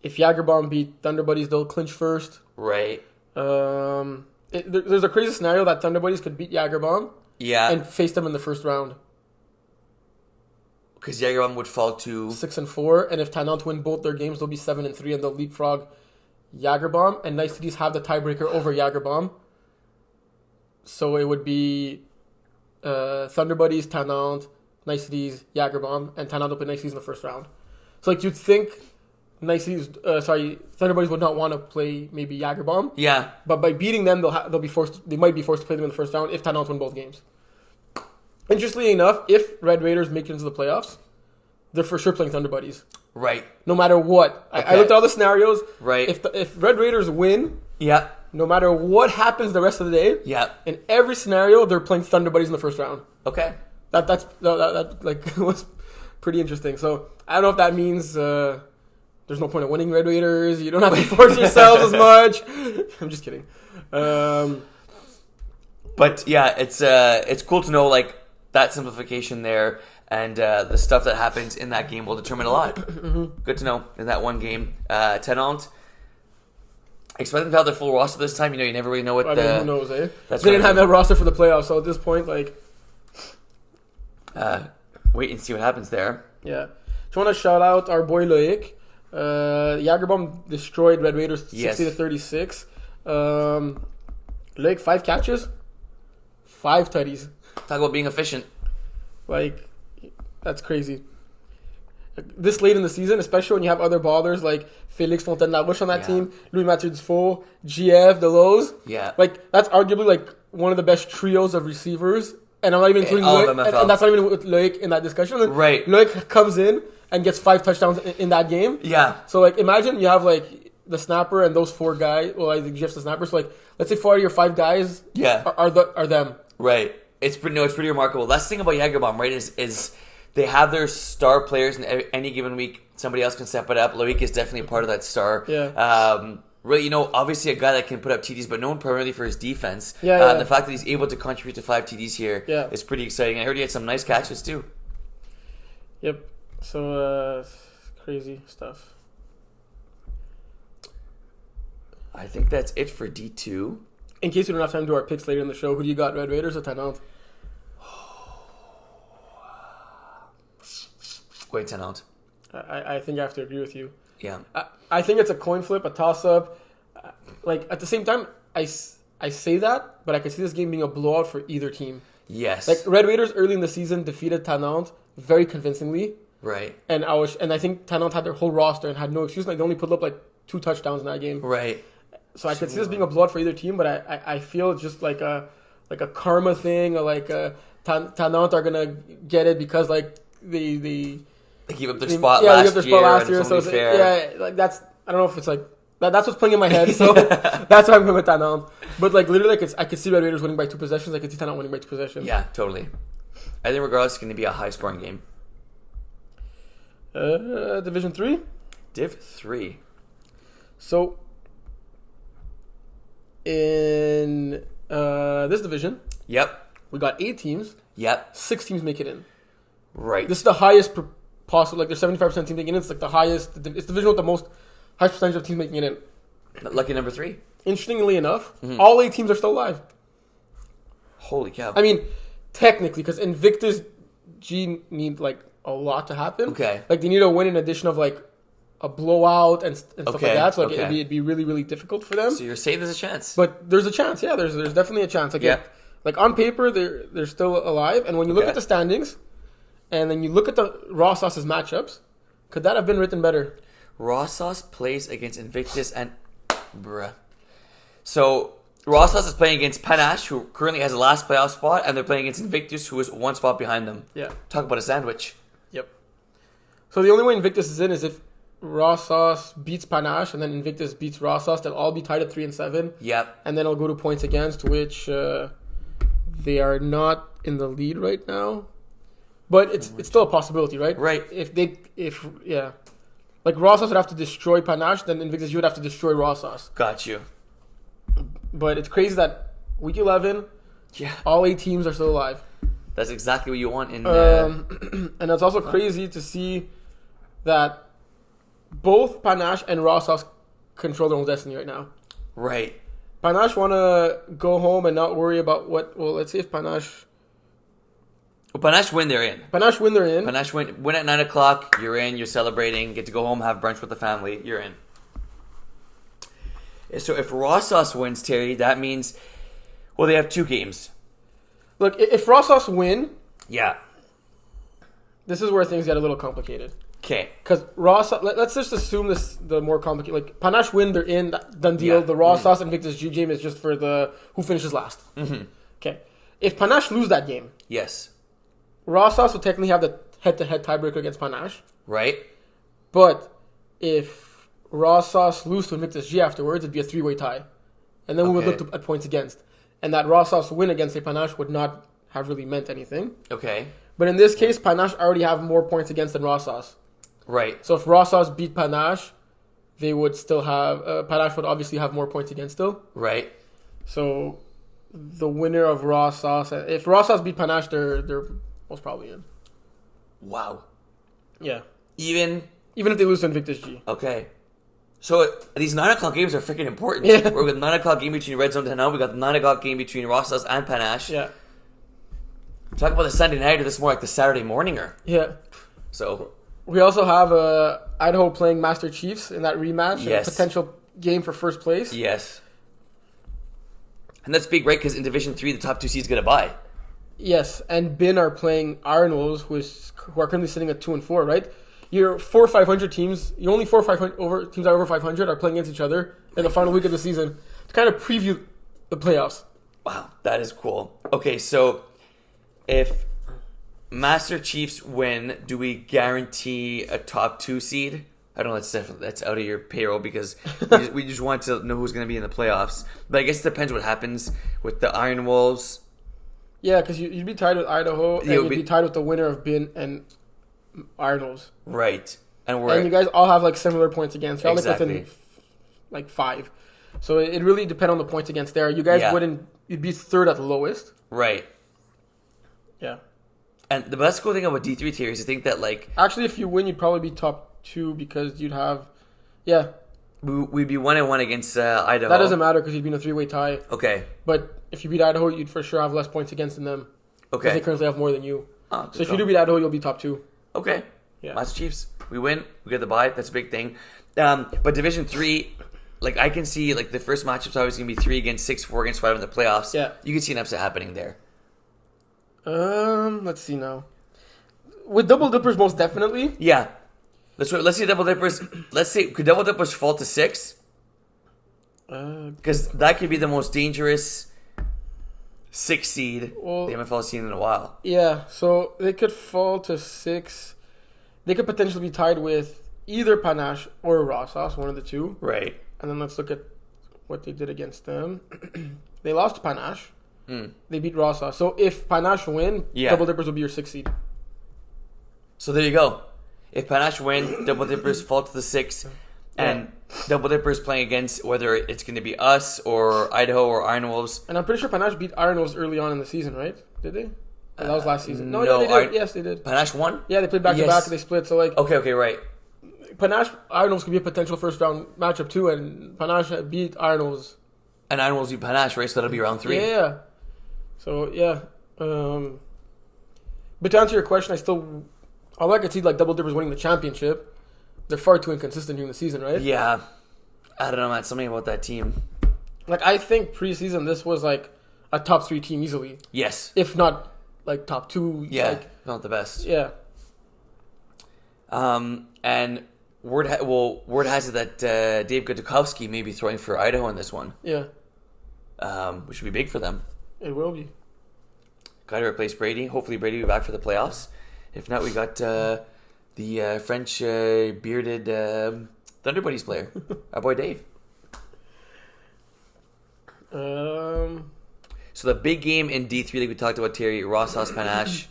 [SPEAKER 2] Jagerbomb beat Thunder Buddies, they'll clinch first.
[SPEAKER 1] Right.
[SPEAKER 2] There's a crazy scenario that Thunder Buddies could beat Jagerbomb.
[SPEAKER 1] Yeah.
[SPEAKER 2] And face them in the first round.
[SPEAKER 1] Because Jagerbomb would fall to
[SPEAKER 2] 6-4, and if Tannant win both their games, they'll be 7-3, and they'll leapfrog Jagerbomb. And Nice Cities have the tiebreaker over Jagerbomb. So it would be Thunder Buddies, Tannant, Nice Cities, Jagerbomb, and Tannant will play Nice Cities in the first round. So like you'd think Nice Cities, Thunder Buddies would not want to play maybe Jagerbomb.
[SPEAKER 1] Yeah.
[SPEAKER 2] But by beating them, they might be forced to play them in the first round if Tannant win both games. Interestingly enough, if Red Raiders make it into the playoffs, they're for sure playing Thunder Buddies.
[SPEAKER 1] Right.
[SPEAKER 2] No matter what. Okay. I looked at all the scenarios.
[SPEAKER 1] Right.
[SPEAKER 2] If Red Raiders win, no matter what happens the rest of the day, in every scenario, they're playing Thunder Buddies in the first round.
[SPEAKER 1] Okay.
[SPEAKER 2] That was pretty interesting. So I don't know if that means there's no point in winning Red Raiders. You don't have to force yourselves as much. I'm just kidding.
[SPEAKER 1] But yeah, it's cool to know like that simplification there, and the stuff that happens in that game will determine a lot. Mm-hmm. Good to know in that one game. Tannant, expect them to have their full roster this time. You know, you never really know what
[SPEAKER 2] who knows, eh?
[SPEAKER 1] They
[SPEAKER 2] didn't have that roster for the playoffs, so at this point, like...
[SPEAKER 1] wait and see what happens there.
[SPEAKER 2] Yeah. Just want to shout out our boy Loic. Jagerbomb destroyed Red Raiders 60-36. Loic, 5 catches, 5 tutties.
[SPEAKER 1] Talk about being efficient.
[SPEAKER 2] Like, that's crazy. This late in the season, especially when you have other ballers like Félix Fontaine-Larouche on that team, Louis-Mathieu Dufault, GF, Deloze.
[SPEAKER 1] Yeah.
[SPEAKER 2] Like, that's arguably like one of the best trios of receivers. And I'm not even including Loic. And that's not even with Loic in that discussion.
[SPEAKER 1] Right.
[SPEAKER 2] Loic comes in and gets 5 touchdowns in that game.
[SPEAKER 1] Yeah.
[SPEAKER 2] So, like, imagine you have, like, the snapper and those 4 guys. Well, I think Jeff's the snapper. So, like, let's say 4 of your 5 guys are them.
[SPEAKER 1] Right. It's pretty remarkable. That's the thing about Jagerbomb, right, is they have their star players, and any given week, somebody else can step it up. Loic is definitely part of that star.
[SPEAKER 2] Yeah.
[SPEAKER 1] Really, you know, obviously a guy that can put up TDs, but known primarily for his defense.
[SPEAKER 2] Yeah.
[SPEAKER 1] The fact that he's able to contribute to 5 TDs here is pretty exciting. I heard he had some nice catches, too.
[SPEAKER 2] Yep. So, crazy stuff.
[SPEAKER 1] I think that's it for D2.
[SPEAKER 2] In case we don't have time to do our picks later in the show, who do you got, Red Raiders or Tannant?
[SPEAKER 1] Wait, Tannant.
[SPEAKER 2] I think I have to agree with you.
[SPEAKER 1] Yeah.
[SPEAKER 2] I think it's a coin flip, a toss-up. Like, at the same time, I say that, but I can see this game being a blowout for either team.
[SPEAKER 1] Yes.
[SPEAKER 2] Like, Red Raiders early in the season defeated Tannant very convincingly.
[SPEAKER 1] Right.
[SPEAKER 2] And I think Tannant had their whole roster and had no excuse. Like, they only put up, 2 touchdowns in that game.
[SPEAKER 1] Right.
[SPEAKER 2] So I could see this being a blowout for either team, but I feel it's just like a karma thing, or Tannant are gonna get it because they
[SPEAKER 1] keep up their spot last year. So
[SPEAKER 2] that's, I don't know if it's that's what's playing in my head. So that's why I'm going with Tannant. But literally, I could see Red Raiders winning by 2 possessions. I could see Tannant winning by 2 possessions.
[SPEAKER 1] Yeah, totally. I think regardless, it's going to be a high scoring game.
[SPEAKER 2] Division 3.
[SPEAKER 1] Div 3.
[SPEAKER 2] So in this division,
[SPEAKER 1] yep,
[SPEAKER 2] we got 8 teams.
[SPEAKER 1] Yep,
[SPEAKER 2] 6 teams make it in.
[SPEAKER 1] Right.
[SPEAKER 2] This is the highest possible. There's 75% teams making it. It's the highest. It's the division with the most highest percentage of teams making it in.
[SPEAKER 1] Lucky number 3.
[SPEAKER 2] Interestingly enough, all 8 teams are still alive.
[SPEAKER 1] Holy cow!
[SPEAKER 2] I mean, technically, because Invictus G need a lot to happen.
[SPEAKER 1] Okay.
[SPEAKER 2] They need a win in addition of a blowout and stuff like that. So it'd be really, really difficult for them.
[SPEAKER 1] So you're saying there's a chance.
[SPEAKER 2] But there's a chance. Yeah, there's definitely a chance. On paper, they're still alive. And when you look at the standings, and then you look at the Raw Sauce's matchups, could that have been written better?
[SPEAKER 1] Raw Sauce plays against Invictus and So Raw Sauce is playing against Panache, who currently has the last playoff spot, and they're playing against Invictus, who is 1 spot behind them.
[SPEAKER 2] Yeah.
[SPEAKER 1] Talk about a sandwich.
[SPEAKER 2] Yep. So the only way Invictus is in is if Raw Sauce beats Panache and then Invictus beats Raw Sauce. They'll all be tied at 3 and 7.
[SPEAKER 1] Yep.
[SPEAKER 2] And then it'll go to points against, which they are not in the lead right now. But it's still a possibility, right?
[SPEAKER 1] Right.
[SPEAKER 2] Raw Sauce would have to destroy Panache, then Invictus, you would have to destroy Raw Sauce.
[SPEAKER 1] Got you.
[SPEAKER 2] But it's crazy that week 11, all 8 teams are still alive.
[SPEAKER 1] That's exactly what you want in.
[SPEAKER 2] And it's also crazy to see that both Panache and Raw Sauce control their own destiny right now.
[SPEAKER 1] Right.
[SPEAKER 2] Panache want to go home and not worry about what. Well, let's see if Panache.
[SPEAKER 1] Well, Panache win, they're in.
[SPEAKER 2] Panache win, they're in.
[SPEAKER 1] Panache win at 9 o'clock. You're in. You're celebrating. Get to go home, have brunch with the family. You're in. So if Raw Sauce wins, Terry, that means, well, they have 2 games.
[SPEAKER 2] Look, if Raw Sauce win,
[SPEAKER 1] yeah,
[SPEAKER 2] this is where things get a little complicated.
[SPEAKER 1] Okay.
[SPEAKER 2] Because Raw Sauce, let's just assume the more complicated. Panache win, they're in. Done deal. Yeah. The Raw Sauce and Invictus G game is just for the who finishes last. Mm-hmm. Okay. If Panache lose that game,
[SPEAKER 1] yes,
[SPEAKER 2] Raw Sauce would technically have the head-to-head tiebreaker against Panache.
[SPEAKER 1] Right.
[SPEAKER 2] But if Raw Sauce lose to Invictus G afterwards, it'd be a 3-way tie. And then we would look at points against. And that Raw Sauce win against a Panache would not have really meant anything.
[SPEAKER 1] Okay.
[SPEAKER 2] But in this case, Panache already have more points against than Raw Sauce.
[SPEAKER 1] Right.
[SPEAKER 2] So if Raw Sauce beat Panache, they would still have... Panache would obviously have more points against still.
[SPEAKER 1] Right.
[SPEAKER 2] So the winner of Raw Sauce... If Raw Sauce beat Panache, they're most probably in.
[SPEAKER 1] Wow.
[SPEAKER 2] Yeah.
[SPEAKER 1] Even
[SPEAKER 2] if they lose to Invictus G.
[SPEAKER 1] Okay. So these 9 o'clock games are freaking important.
[SPEAKER 2] Yeah.
[SPEAKER 1] We've got the 9 o'clock game between Red Zone and Hano. We got the 9 o'clock game between Raw Sauce and Panache.
[SPEAKER 2] Yeah.
[SPEAKER 1] Talk about the Sunday night, or this is more like the Saturday morninger.
[SPEAKER 2] Yeah.
[SPEAKER 1] So
[SPEAKER 2] we also have Idaho playing Master Chiefs in that rematch.
[SPEAKER 1] Yes.
[SPEAKER 2] A potential game for first place.
[SPEAKER 1] Yes. And that's big, right? Because in Division 3, the top 2 seeds get a bye.
[SPEAKER 2] Yes, and Bin are playing Iron Wolves, who are currently sitting at 2 and 4, right? Your 4 500 teams, your only 4 500 teams that are over 500 are playing against each other in the final week of the season to kind of preview the playoffs.
[SPEAKER 1] Wow, that is cool. Okay, so if Master Chiefs win, do we guarantee a top 2 seed? I don't know, that's out of your payroll because we just want to know who's going to be in the playoffs. But I guess it depends what happens with the Iron Wolves.
[SPEAKER 2] Yeah, because you'd be tied with Idaho, and you'd be tied with the winner of Bin and Iron Wolves.
[SPEAKER 1] Right. And
[SPEAKER 2] you guys all have similar points against. You're
[SPEAKER 1] exactly.
[SPEAKER 2] within 5. So it really depends on the points against there. You guys you'd be 3rd at the lowest.
[SPEAKER 1] Right.
[SPEAKER 2] Yeah.
[SPEAKER 1] And the best cool thing about D3 tier is I think that
[SPEAKER 2] actually, if you win, you'd probably be top 2 because you'd have... Yeah.
[SPEAKER 1] We'd be 1-1 against Idaho.
[SPEAKER 2] That doesn't matter because you'd be in a 3-way tie.
[SPEAKER 1] Okay.
[SPEAKER 2] But if you beat Idaho, you'd for sure have less points against them.
[SPEAKER 1] Okay.
[SPEAKER 2] Because they currently have more than you.
[SPEAKER 1] Oh,
[SPEAKER 2] so if you do beat Idaho, you'll be top 2.
[SPEAKER 1] Okay.
[SPEAKER 2] Yeah.
[SPEAKER 1] Master Chiefs. We win. We get the bye. That's a big thing. But Division 3, like I can see like the first matchup's always going to be 3 against 6, 4 against 5 in the playoffs.
[SPEAKER 2] Yeah.
[SPEAKER 1] You can see an upset happening there.
[SPEAKER 2] Let's see now. With double dippers, most definitely.
[SPEAKER 1] Yeah. Let's see double dippers. Let's see. Could double dippers fall to 6? Because that could be the most dangerous 6 seed the MFL has seen in a while.
[SPEAKER 2] Yeah. So they could fall to 6. They could potentially be tied with either Panache or Rossas, one of the two.
[SPEAKER 1] Right.
[SPEAKER 2] And then let's look at what they did against them. They lost to Panache. They beat Rossas. So if Panache win, double dippers will be your 6th seed.
[SPEAKER 1] So there you go. If Panache win, double dippers fall to the 6, and double dippers playing against whether it's going to be us or Idaho or Iron Wolves.
[SPEAKER 2] And I'm pretty sure Panache beat Iron Wolves early on in the season, right? Did they? That was last season. No, they did. Yes, they did.
[SPEAKER 1] Panache won?
[SPEAKER 2] Yeah, they played back to back. They split. So like,
[SPEAKER 1] okay, right.
[SPEAKER 2] Panache Iron Wolves could be a potential first round matchup too, and Panache beat Iron Wolves.
[SPEAKER 1] And Iron Wolves beat Panache, right? So that'll be round 3.
[SPEAKER 2] Yeah. So yeah. But to answer your question, I like to see like double dippers winning the championship. They're far too inconsistent during the season, right?
[SPEAKER 1] Yeah. I don't know, man. Something about that team.
[SPEAKER 2] Like I think preseason this was like a top 3 team easily.
[SPEAKER 1] Yes.
[SPEAKER 2] If not like top 2.
[SPEAKER 1] Yeah.
[SPEAKER 2] Like,
[SPEAKER 1] not the best.
[SPEAKER 2] Yeah.
[SPEAKER 1] And word has it that Dave Gutukowski may be throwing for Idaho in this one.
[SPEAKER 2] Yeah.
[SPEAKER 1] Which would be big for them.
[SPEAKER 2] It will be.
[SPEAKER 1] Got to replace Brady. Hopefully Brady will be back for the playoffs. If not, we got the French bearded Thunder Buddies player, our boy Dave. So the big game in D3 like we talked about, Terry, Rossas, Panache.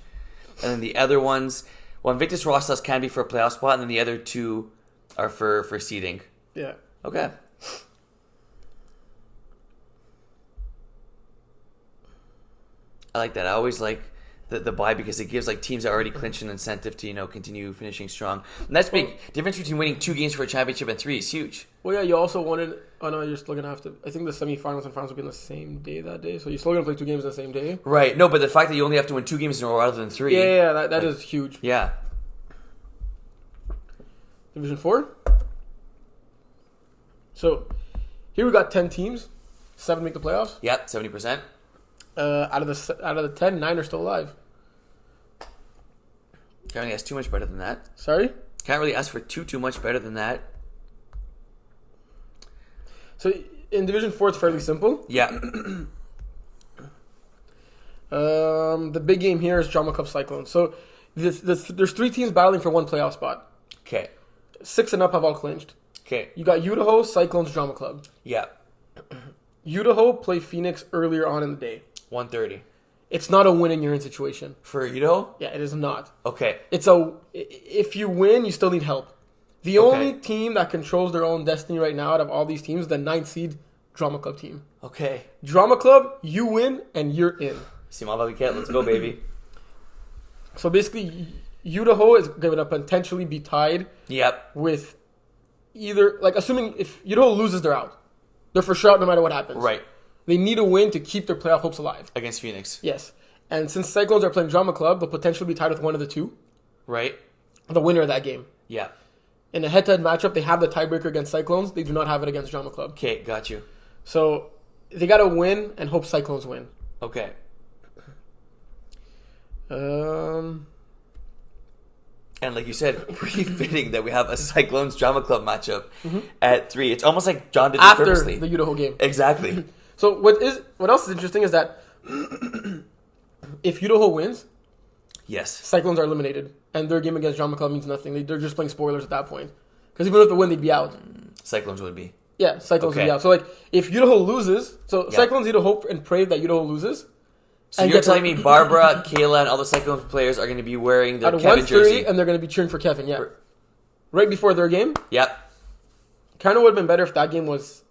[SPEAKER 1] And then the other ones, Invictus Rossas can be for a playoff spot, and then the other 2 are for seeding.
[SPEAKER 2] Yeah.
[SPEAKER 1] Okay. I like that. I always like the bye because it gives like teams that already clinched an incentive to continue finishing strong. And that's big. Difference between winning 2 games for a championship and 3 is huge.
[SPEAKER 2] Well, yeah, you also wanted. Oh no, you're still gonna have to. I think the semifinals and finals will be on the same day that day, so you're still gonna play 2 games on the same day.
[SPEAKER 1] Right. No, but the fact that you only have to win 2 games in a row rather than 3.
[SPEAKER 2] Yeah, that is huge.
[SPEAKER 1] Yeah.
[SPEAKER 2] Division 4. So here we got 10 teams. 7 make the playoffs.
[SPEAKER 1] Yep, 70%.
[SPEAKER 2] Out of the 10, 9 are still alive.
[SPEAKER 1] Can't really ask too much better than that.
[SPEAKER 2] Sorry?
[SPEAKER 1] Can't really ask for too much better than that.
[SPEAKER 2] So in Division 4, it's fairly simple.
[SPEAKER 1] Yeah.
[SPEAKER 2] The big game here is Drama Cup Cyclones. So there's 3 teams battling for 1 playoff spot.
[SPEAKER 1] Okay.
[SPEAKER 2] 6 and up have all clinched.
[SPEAKER 1] Okay.
[SPEAKER 2] You got Idaho, Cyclones, Drama Club.
[SPEAKER 1] Yeah.
[SPEAKER 2] Idaho play Phoenix earlier on in the day.
[SPEAKER 1] 1:30.
[SPEAKER 2] It's not a win and you're in situation.
[SPEAKER 1] For Idaho?
[SPEAKER 2] Yeah, it is not.
[SPEAKER 1] Okay.
[SPEAKER 2] If you win, you still need help. The only team that controls their own destiny right now out of all these teams is the 9th seed Drama Club team.
[SPEAKER 1] Okay.
[SPEAKER 2] Drama Club, you win and you're in.
[SPEAKER 1] Simaba Viket, let's go, baby.
[SPEAKER 2] So basically, Idaho is going to potentially be tied.
[SPEAKER 1] Yep.
[SPEAKER 2] With either, like, assuming if Idaho loses, they're out. They're for sure out no matter what happens.
[SPEAKER 1] Right.
[SPEAKER 2] They need a win to keep their playoff hopes alive.
[SPEAKER 1] Against Phoenix.
[SPEAKER 2] Yes. And since Cyclones are playing Drama Club, they'll potentially be tied with one of the 2.
[SPEAKER 1] Right.
[SPEAKER 2] The winner of that game.
[SPEAKER 1] Yeah.
[SPEAKER 2] In a head-to-head matchup, they have the tiebreaker against Cyclones. They do not have it against Drama Club.
[SPEAKER 1] Okay, got you.
[SPEAKER 2] So they got to win and hope Cyclones win.
[SPEAKER 1] Okay. And like you said, pretty fitting that we have a Cyclones Drama Club matchup at 3. It's almost like John did it
[SPEAKER 2] after
[SPEAKER 1] purposely.
[SPEAKER 2] the Idaho game.
[SPEAKER 1] Exactly.
[SPEAKER 2] So what else is interesting is that if Idaho wins,
[SPEAKER 1] yes,
[SPEAKER 2] Cyclones are eliminated, and their game against Drama Club means nothing. They're just playing spoilers at that point. Because even if they win, they'd be out.
[SPEAKER 1] Cyclones would be.
[SPEAKER 2] Yeah, Cyclones would be out. So like, if Idaho loses, Cyclones need to hope and pray that Idaho loses.
[SPEAKER 1] So you're telling me Barbara, Kayla, and all the Cyclones players are going to be wearing their Kevin jersey,
[SPEAKER 2] and they're going to be cheering for Kevin. Yeah, right before their game.
[SPEAKER 1] Yep.
[SPEAKER 2] Kind of would have been better if that game was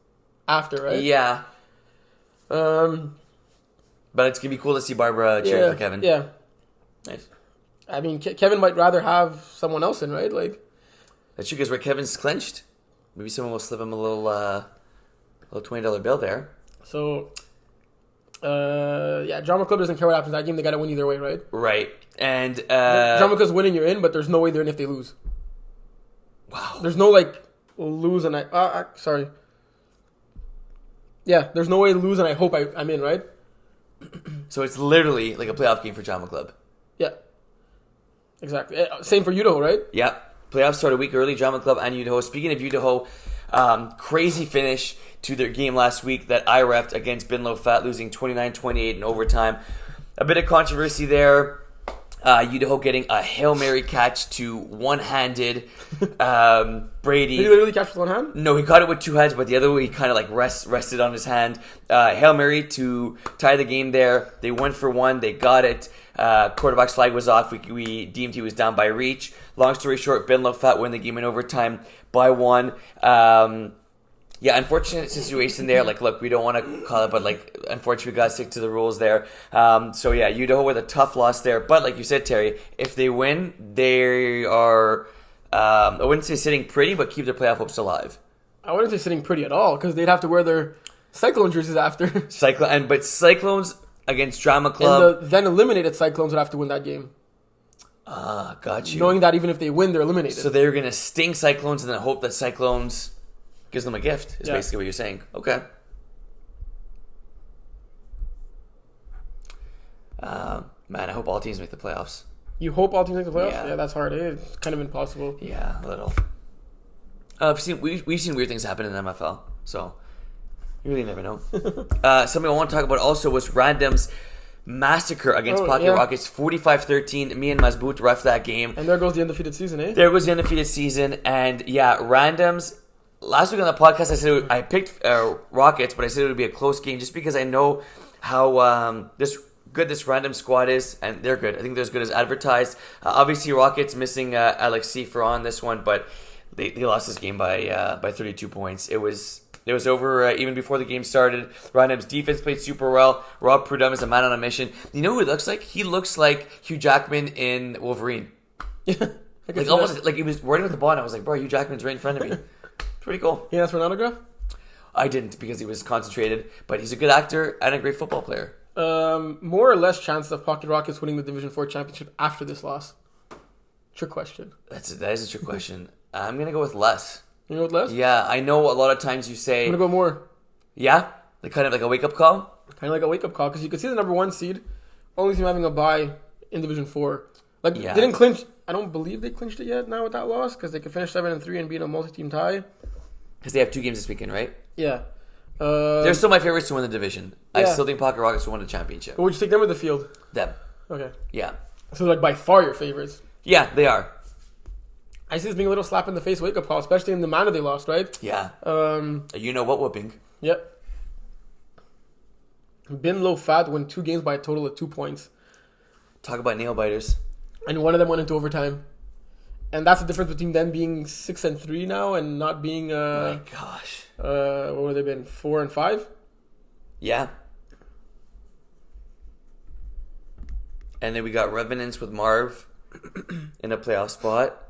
[SPEAKER 2] after, right?
[SPEAKER 1] Yeah. But it's going to be cool to see Barbara cheering for Kevin.
[SPEAKER 2] Yeah.
[SPEAKER 1] Nice.
[SPEAKER 2] I mean, Kevin might rather have someone else in, right? Like,
[SPEAKER 1] that's true, because where Kevin's clenched, maybe someone will slip him a little $20 bill there.
[SPEAKER 2] So, Drama Club doesn't care what happens in that game. They got to win either way, right?
[SPEAKER 1] Right. And
[SPEAKER 2] Drama Club's winning, you're in, but there's no way they're in if they lose.
[SPEAKER 1] Wow.
[SPEAKER 2] There's no, lose and sorry. Yeah, there's no way to lose and I hope I'm in, right?
[SPEAKER 1] So it's literally like a playoff game for Drama Club.
[SPEAKER 2] Yeah. Exactly. Same for Idaho, right?
[SPEAKER 1] Yeah. Playoffs start a week early, Drama Club and Idaho. Speaking of Idaho, crazy finish to their game last week that I refed against Binlow Fat, losing 29-28 in overtime. A bit of controversy there. Idaho getting a Hail Mary catch to one-handed Brady.
[SPEAKER 2] Did he literally catch with one hand?
[SPEAKER 1] No, he caught it with two hands, but the other way he kind of rested on his hand. Hail Mary to tie the game there. They went for one. They got it. Quarterback's flag was off. We deemed he was down by reach. Long story short, Binlow Fat win the game in overtime by one. Unfortunate situation there. Look, we don't want to call it, but unfortunately, we got to stick to the rules there. Idaho with a tough loss there. But like you said, Terry, if they win, they are, I wouldn't say sitting pretty, but keep their playoff hopes alive.
[SPEAKER 2] I wouldn't say sitting pretty at all, because they'd have to wear their Cyclone jerseys after.
[SPEAKER 1] But Cyclones against Drama Club.
[SPEAKER 2] And the then eliminated Cyclones would have to win that game.
[SPEAKER 1] Got you.
[SPEAKER 2] Knowing that even if they win, they're eliminated.
[SPEAKER 1] So they're going to sting Cyclones and then hope that Cyclones gives them a gift, is basically what you're saying. Okay. Man, I hope all teams make the playoffs.
[SPEAKER 2] You hope all teams make the playoffs?
[SPEAKER 1] Yeah.
[SPEAKER 2] Yeah, that's hard. It's kind of impossible.
[SPEAKER 1] Yeah, a little. We've seen weird things happen in the MFL, so you really never know. Something I want to talk about also was Random's massacre against Pocket Rockets, 45-13. Me and Mazboot ref that game.
[SPEAKER 2] And there goes the undefeated season, eh?
[SPEAKER 1] There goes the undefeated season, and Random's. Last week on the podcast, I said I picked Rockets, but I said it would be a close game just because I know how good this Random squad is, and they're good. I think they're as good as advertised. Obviously, Rockets missing Alex Seifer on this one, but they lost this game by 32 points. It was over even before the game started. Random's defense played super well. Rob Prudhomme is a man on a mission. You know who he looks like? He looks like Hugh Jackman in Wolverine.
[SPEAKER 2] Yeah,
[SPEAKER 1] almost like he was running with the ball, and I was like, bro, Hugh Jackman's right in front of me. Pretty cool.
[SPEAKER 2] He asked for an autograph?
[SPEAKER 1] I didn't because he was concentrated, but he's a good actor and a great football player.
[SPEAKER 2] More or less chances of Pocket Rockets winning the Division 4 championship after this loss? Trick question.
[SPEAKER 1] That is a trick question. I'm going to go with less.
[SPEAKER 2] You know with less?
[SPEAKER 1] Yeah, I know a lot of times you say...
[SPEAKER 2] I'm going to go more.
[SPEAKER 1] Yeah? Kind of like a wake-up call?
[SPEAKER 2] Kind of like a wake-up call, because you could see the number 1 seed, only team having a bye in Division 4. Didn't clinch... I don't believe they clinched it yet now with that loss, because they could finish 7-3 and beat a multi-team tie.
[SPEAKER 1] Because they have 2 games this weekend, right?
[SPEAKER 2] Yeah.
[SPEAKER 1] They're still my favorites to win the division. Yeah. I still think Pocket Rockets will win the championship.
[SPEAKER 2] But would you take them or the field?
[SPEAKER 1] Them.
[SPEAKER 2] Okay.
[SPEAKER 1] Yeah.
[SPEAKER 2] So by far your favorites.
[SPEAKER 1] Yeah, they are.
[SPEAKER 2] I see this being a little slap in the face wake-up call, especially in the manner they lost, right?
[SPEAKER 1] Yeah. You know what whooping.
[SPEAKER 2] Yep. Binlow Fat won 2 games by a total of 2 points.
[SPEAKER 1] Talk about nail biters.
[SPEAKER 2] And one of them went into overtime. And that's the difference between them being 6-3 now and not being
[SPEAKER 1] my gosh.
[SPEAKER 2] What would they been? 4-5?
[SPEAKER 1] Yeah. And then we got Revenants with Marv in a playoff spot.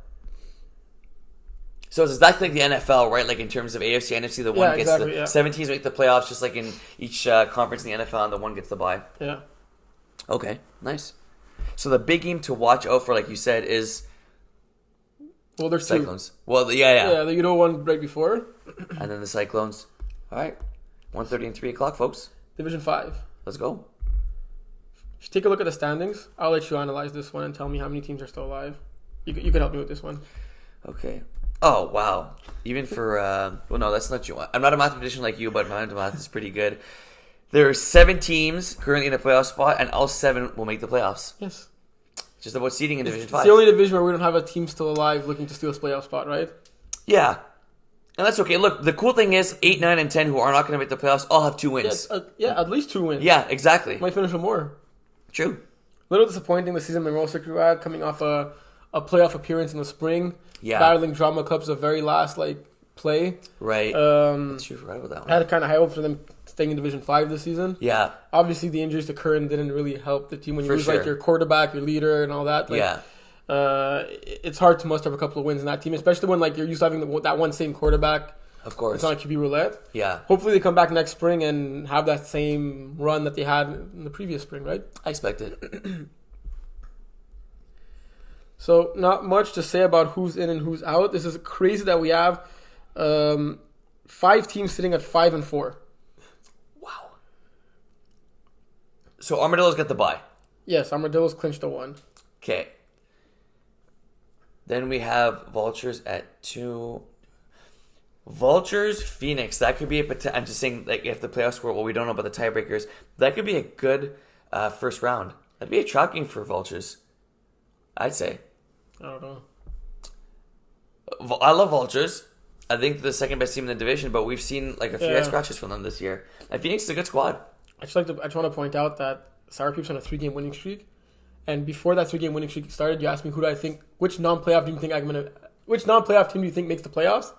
[SPEAKER 1] So it's exactly like the NFL, right? Like in terms of AFC, NFC, the one gets the 7 teams make the playoffs, just like in each conference in the NFL, and the one gets the bye.
[SPEAKER 2] Yeah.
[SPEAKER 1] Okay, nice. So the big game to watch out for, like you said, is
[SPEAKER 2] there's
[SPEAKER 1] Cyclones.
[SPEAKER 2] 2.
[SPEAKER 1] Well, yeah.
[SPEAKER 2] Yeah, the one right before.
[SPEAKER 1] And then the Cyclones. All right. 1:30 and 3 o'clock, folks.
[SPEAKER 2] Division 5.
[SPEAKER 1] Let's go.
[SPEAKER 2] If you take a look at the standings, I'll let you analyze this one and tell me how many teams are still alive. You can help me with this one.
[SPEAKER 1] Okay. Oh, wow. Even for... well, no, that's not you. I'm not a mathematician like you, but my math is pretty good. There are 7 teams currently in a playoff spot, and all 7 will make the playoffs.
[SPEAKER 2] Yes.
[SPEAKER 1] Just about seeding in Division 5.
[SPEAKER 2] It's the only division where we don't have a team still alive looking to steal this playoff spot, right?
[SPEAKER 1] Yeah. And that's okay. Look, the cool thing is 8, 9, and 10 who are not going to make the playoffs all have 2 wins.
[SPEAKER 2] At least 2 wins.
[SPEAKER 1] Yeah, exactly.
[SPEAKER 2] Might finish with more.
[SPEAKER 1] True.
[SPEAKER 2] A little disappointing the season Monroe had coming off a playoff appearance in the spring.
[SPEAKER 1] Yeah.
[SPEAKER 2] Battling Drama Club's the very last play.
[SPEAKER 1] Right. That's true. Forgot about that one.
[SPEAKER 2] I had kind of high hopes for them staying in Division 5 this season.
[SPEAKER 1] Yeah.
[SPEAKER 2] Obviously, the injuries to Curran didn't really help the team when you lose your quarterback, your leader, and all that. it's hard to muster up a couple of wins in that team, especially when like you're used to having that one same quarterback.
[SPEAKER 1] Of course.
[SPEAKER 2] It's not like QB roulette.
[SPEAKER 1] Yeah.
[SPEAKER 2] Hopefully they come back next spring and have that same run that they had in the previous spring, right?
[SPEAKER 1] I expect it.
[SPEAKER 2] So not much to say about who's in and who's out. This is crazy that we have 5 teams sitting at 5-4.
[SPEAKER 1] Wow. So Armadillos get the bye.
[SPEAKER 2] Yes, Armadillos clinched the 1.
[SPEAKER 1] Okay. Then we have Vultures at 2. Vultures, Phoenix. That could be a potential. I'm just saying, like, if the playoffs score, well, we don't know about the tiebreakers. That could be a good first round. That'd be a shocking for Vultures, I'd say.
[SPEAKER 2] I don't know.
[SPEAKER 1] I love Vultures. I think they're the second best team in the division, but we've seen like a few head scratches from them this year. And Phoenix is a good squad.
[SPEAKER 2] I just want to point out that Sour Peeps on a 3-game winning streak, and before that 3-game winning streak started, you asked me which non-playoff team do you think makes the playoffs?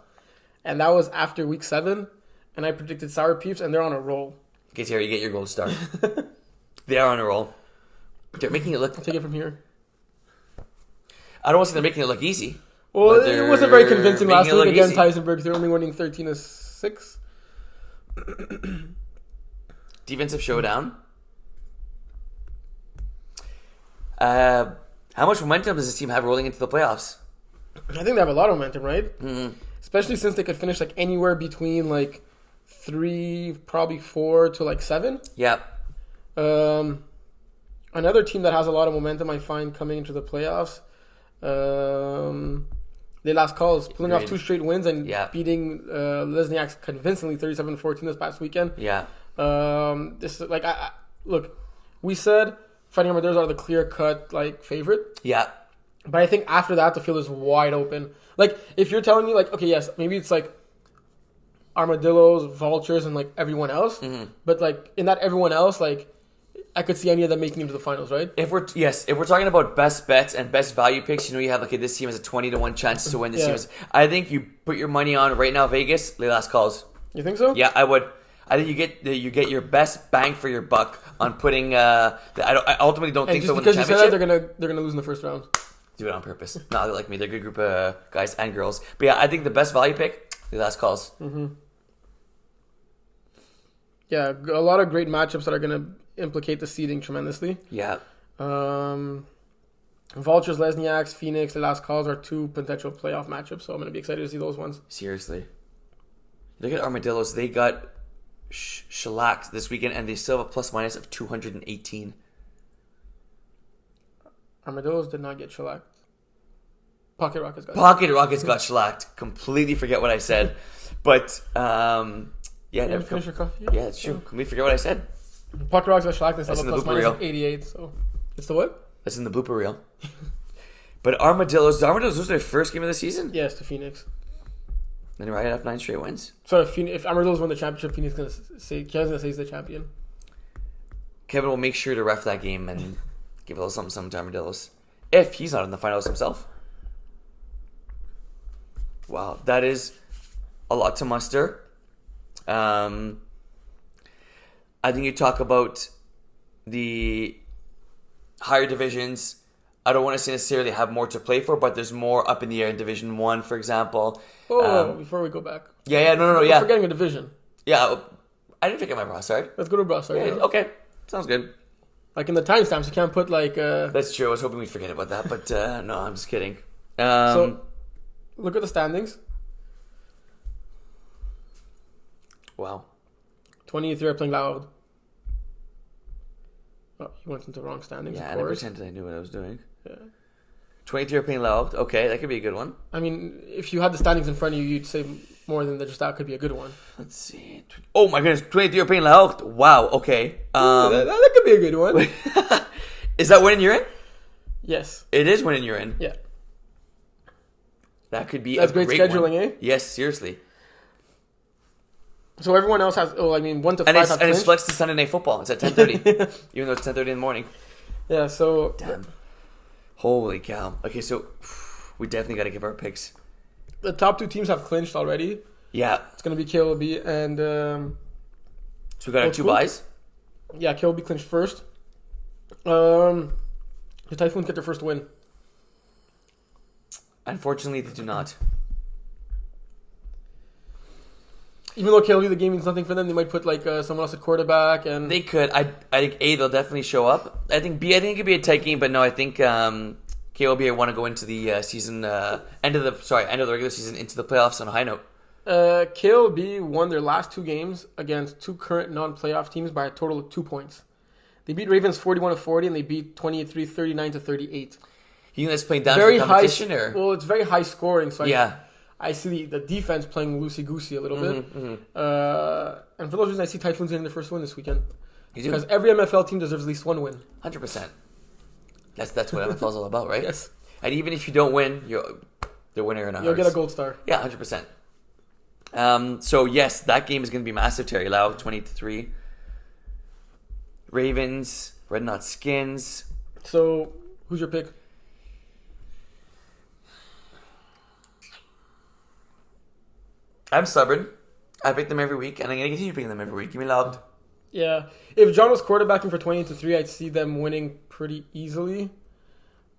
[SPEAKER 2] And that was after week 7, and I predicted Sour Peeps, and they're on a roll.
[SPEAKER 1] Okay, Terry, you get your gold star. They are on a roll. They're making it look.
[SPEAKER 2] I'll take it from here.
[SPEAKER 1] I don't want to say they're making it look easy.
[SPEAKER 2] Well, it wasn't very convincing last week against Heisenberg. They're only winning 13-6.
[SPEAKER 1] Defensive showdown. How much momentum does this team have rolling into the playoffs?
[SPEAKER 2] I think they have a lot of momentum, right?
[SPEAKER 1] Mm-hmm.
[SPEAKER 2] Especially since they could finish like anywhere between like 3, probably 4 to like 7.
[SPEAKER 1] Yeah.
[SPEAKER 2] Another team that has a lot of momentum, I find, coming into the playoffs. Les Las Calls pulling off 2 straight wins and beating Lesniaks convincingly 37-14 this past weekend.
[SPEAKER 1] Yeah.
[SPEAKER 2] This is like look, we said Fighting Armadillos are the clear-cut like favorite.
[SPEAKER 1] Yeah.
[SPEAKER 2] But I think after that, the field is wide open. Like, if you're telling me, like, okay, yes, maybe it's, like, Armadillos, Vultures, and, like, everyone else. Mm-hmm. But, like, in that everyone else, like, I could see any of them making it to the finals, right?
[SPEAKER 1] If we're talking about best bets and best value picks, you have, okay, this team has a 20-1 chance to win. This team has, I think you put your money on, right now, Vegas, Les Las Calls.
[SPEAKER 2] You think so?
[SPEAKER 1] Yeah, I would. I think you get your best bang for your buck on putting. I ultimately don't think they'll win the championship.
[SPEAKER 2] Just because you said that, they're gonna lose in the first round.
[SPEAKER 1] Do it on purpose. No, they're like me. They're a good group of guys and girls. But yeah, I think the best value pick, the last calls.
[SPEAKER 2] Mm-hmm. Yeah, a lot of great matchups that are gonna implicate the seeding tremendously.
[SPEAKER 1] Yeah.
[SPEAKER 2] Vultures, Lesniaks, Phoenix, the last calls are 2 potential playoff matchups. So I'm gonna be excited to see those ones.
[SPEAKER 1] Seriously, look at Armadillos. They got shellacked this weekend, and they still have a plus-minus of 218.
[SPEAKER 2] Armadillos did not get shellacked. Pocket Rockets
[SPEAKER 1] got shellacked. Completely forget what I said. But,
[SPEAKER 2] yeah. Finish your coffee?
[SPEAKER 1] Yeah, it's true. Completely forget what I said.
[SPEAKER 2] Pocket Rockets got shellacked. They still have a plus-minus of 88. So, it's the what?
[SPEAKER 1] That's in the blooper reel. But Armadillos, those are their first game of the season?
[SPEAKER 2] Yes, to Phoenix.
[SPEAKER 1] Then right after 9 straight wins.
[SPEAKER 2] So if Armadillos win the championship, Kevin's gonna say he's the champion.
[SPEAKER 1] Kevin will make sure to ref that game and give a little something to Armadillos. If he's not in the finals himself. Wow, that is a lot to muster. I think you talk about the higher divisions. I don't want to say necessarily have more to play for, but there's more up in the air in Division 1, for example.
[SPEAKER 2] Before we go back.
[SPEAKER 1] No,
[SPEAKER 2] We're forgetting a division.
[SPEAKER 1] Yeah, I didn't forget my Brossard.
[SPEAKER 2] Let's go to Brossard.
[SPEAKER 1] Yeah, okay, sounds good.
[SPEAKER 2] Like in the timestamps, you can't put like...
[SPEAKER 1] That's true, I was hoping we'd forget about that, but no, I'm just kidding.
[SPEAKER 2] So, look at the standings.
[SPEAKER 1] Wow.
[SPEAKER 2] 23 are playing loud. Oh, you went into the wrong standings,
[SPEAKER 1] yeah,
[SPEAKER 2] of course.
[SPEAKER 1] I pretended I knew what I was doing.
[SPEAKER 2] Yeah.
[SPEAKER 1] 23 are playing loud. Okay, that could be a good one.
[SPEAKER 2] I mean, if you had the standings in front of you, you'd say more than just that could be a good one.
[SPEAKER 1] Let's see. Oh my goodness, 23 are playing loud. Wow, okay.
[SPEAKER 2] That could be a good one.
[SPEAKER 1] Is that winning you're in?
[SPEAKER 2] Yes.
[SPEAKER 1] It is winning you're in.
[SPEAKER 2] Yeah.
[SPEAKER 1] That could be
[SPEAKER 2] That's
[SPEAKER 1] a great
[SPEAKER 2] scheduling,
[SPEAKER 1] one.
[SPEAKER 2] Eh?
[SPEAKER 1] Yes, seriously.
[SPEAKER 2] So everyone else has, 1 to 5 have
[SPEAKER 1] and it's flexed to Sunday Night Football. It's at 10:30, even though it's 10:30 in the morning.
[SPEAKER 2] Yeah, so...
[SPEAKER 1] Damn. Holy cow. Okay, so we definitely got to give our picks.
[SPEAKER 2] The top 2 teams have clinched already.
[SPEAKER 1] Yeah.
[SPEAKER 2] It's going to be KLB and...
[SPEAKER 1] so we got our 2 buys?
[SPEAKER 2] Yeah, KLB clinched first. The Typhoons get their first win.
[SPEAKER 1] Unfortunately, they do not.
[SPEAKER 2] Even though KLB, the game means nothing for them, they might put like someone else at quarterback, and
[SPEAKER 1] they could. I think A, they'll definitely show up. I think B, I think it could be a tight game, but no, I think KLB I want to go into the season end of the regular season into the playoffs on a high note.
[SPEAKER 2] KLB won their last 2 games against 2 current non-playoff teams by a total of 2 points. They beat Ravens 41-40, and they beat 28-3, 39-38.
[SPEAKER 1] You think that's playing down to the competition, or?
[SPEAKER 2] Well, it's very high scoring, so
[SPEAKER 1] yeah.
[SPEAKER 2] I see the defense playing loosey-goosey a little bit. And for those reasons, I see Typhoons getting their first win this weekend.
[SPEAKER 1] You do?
[SPEAKER 2] Because every MFL team deserves at least 1 win.
[SPEAKER 1] 100%. That's what MFL is all about, right?
[SPEAKER 2] Yes.
[SPEAKER 1] And even if you don't win, you're the winner in our
[SPEAKER 2] You'll
[SPEAKER 1] hearts.
[SPEAKER 2] get a gold star.
[SPEAKER 1] Yeah, 100%. So yes, that game is going to be massive. Terry Lau, 20-3. Ravens, Red Knot Skins.
[SPEAKER 2] So, who's your pick?
[SPEAKER 1] I'm stubborn. I pick them every week, and I'm going to continue picking them every week. Give me loud.
[SPEAKER 2] Yeah. If John was quarterbacking for 28-3, I'd see them winning pretty easily.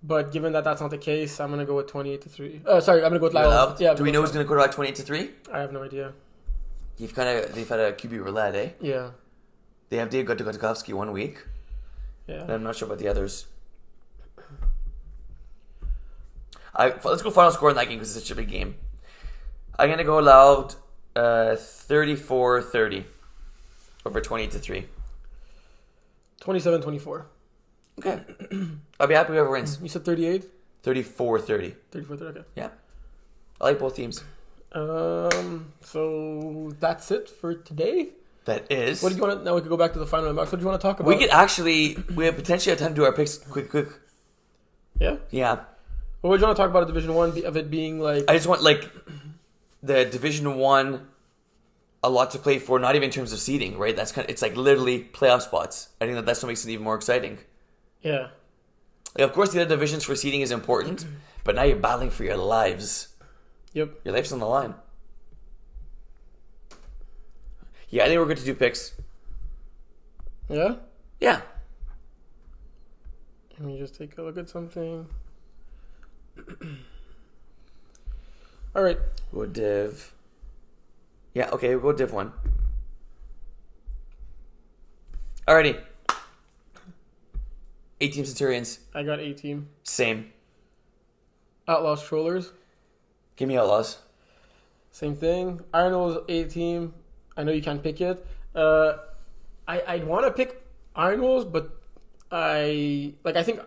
[SPEAKER 2] But given that that's not the case, I'm going to go with 28-3. I'm going to go with loud. Yeah,
[SPEAKER 1] do we know who's going to quarterback 28-3?
[SPEAKER 2] I have no idea.
[SPEAKER 1] They've had a QB roulette, eh?
[SPEAKER 2] Yeah.
[SPEAKER 1] They have Dave Gutkovsky 1 week.
[SPEAKER 2] Yeah.
[SPEAKER 1] And I'm not sure about the others. Let's go final score in that game because it's such a big game. I'm going to go loud 34-30 over 28-3.
[SPEAKER 2] 27-24.
[SPEAKER 1] Okay. I'll be happy whoever wins.
[SPEAKER 2] You said 38?
[SPEAKER 1] 34-30.
[SPEAKER 2] 34-30, okay.
[SPEAKER 1] Yeah. I like both teams.
[SPEAKER 2] So that's it for today.
[SPEAKER 1] That is.
[SPEAKER 2] What do you want to... Now we could go back to the final inbox. What do you want to talk about?
[SPEAKER 1] We have potentially have time to do our picks quick.
[SPEAKER 2] Yeah?
[SPEAKER 1] Yeah.
[SPEAKER 2] What would you want to talk about at Division 1 of it being like...
[SPEAKER 1] I just want, like, the Division 1, a lot to play for, not even in terms of seeding, right? It's like literally playoff spots. I think that's what makes it even more exciting.
[SPEAKER 2] Yeah.
[SPEAKER 1] Like, of course, the other divisions for seeding is important, but now you're battling for your lives.
[SPEAKER 2] Yep.
[SPEAKER 1] Your life's on the line. Yeah, I think we're good to do picks.
[SPEAKER 2] Yeah?
[SPEAKER 1] Yeah.
[SPEAKER 2] Let me just take a look at something. All right.
[SPEAKER 1] Go Div. Yeah, okay, we'll go Div 1. Alrighty. 8-team Centurions.
[SPEAKER 2] I got 8-team.
[SPEAKER 1] Same.
[SPEAKER 2] Outlaws Trollers.
[SPEAKER 1] Give me Outlaws.
[SPEAKER 2] Same thing. Arnold's 8-team. I know you can't pick it. I'd want to pick Iron Wolves, but I think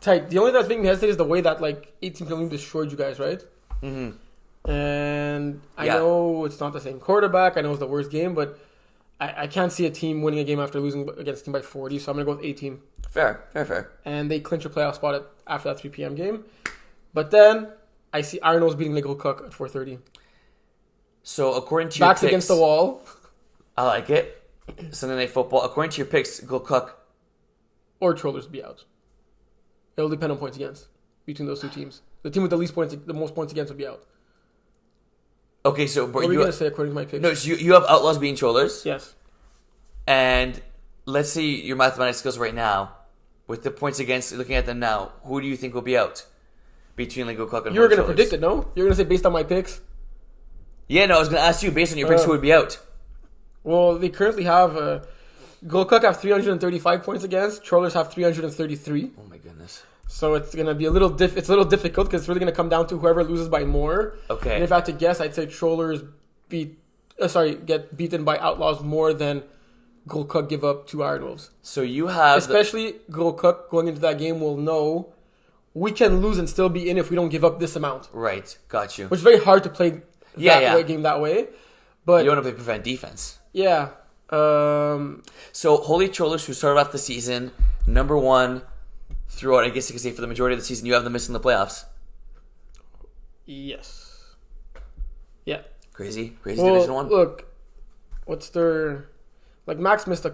[SPEAKER 2] tight. The only thing that's making me hesitate is the way that 8-team Killing destroyed you guys, right? Mm-hmm. And I know it's not the same quarterback. I know it's the worst game, but I can't see a team winning a game after losing against a team by 40. So I'm gonna go with 8-team.
[SPEAKER 1] Fair.
[SPEAKER 2] And they clinch a playoff spot after that 3 p.m. game. But then I see Iron Wolves beating Lego Cook at 4:30.
[SPEAKER 1] So according to your
[SPEAKER 2] backs
[SPEAKER 1] picks,
[SPEAKER 2] against the wall.
[SPEAKER 1] I like it. Sunday Night Football. According to your picks, Go Cook
[SPEAKER 2] or Trollers be out. It'll depend on points against between those two teams. The team with the most points against will be out.
[SPEAKER 1] Okay, so
[SPEAKER 2] what are you gonna say according to my picks?
[SPEAKER 1] No, so you have Outlaws being Trollers.
[SPEAKER 2] Yes.
[SPEAKER 1] And let's see your mathematics skills right now. With the points against, looking at them now, who do you think will be out between Lego Cook and
[SPEAKER 2] you were gonna
[SPEAKER 1] Trollers?
[SPEAKER 2] predict it, no? You were gonna say based on my picks.
[SPEAKER 1] Yeah, no, I was gonna ask you based on your picks who would be out.
[SPEAKER 2] Well, they currently have Gold Cook have 335 points against. Trollers have 333.
[SPEAKER 1] Oh my goodness.
[SPEAKER 2] So it's gonna be a little difficult because it's really gonna come down to whoever loses by more.
[SPEAKER 1] Okay.
[SPEAKER 2] And if I had to guess, I'd say Trollers get beaten by Outlaws more than Gold Cook give up to Iron Wolves.
[SPEAKER 1] So you have
[SPEAKER 2] especially Gold Cook going into that game will know we can lose and still be in if we don't give up this amount.
[SPEAKER 1] Right, got you.
[SPEAKER 2] Which is very hard to play game that way. But
[SPEAKER 1] you don't want to play prevent defense.
[SPEAKER 2] Yeah.
[SPEAKER 1] So Holy Trollers, who started off the season number 1 throughout, I guess you could say for the majority of the season, you have them missing the playoffs.
[SPEAKER 2] Yes. Yeah.
[SPEAKER 1] Crazy Division 1.
[SPEAKER 2] Look, what's their... Max missed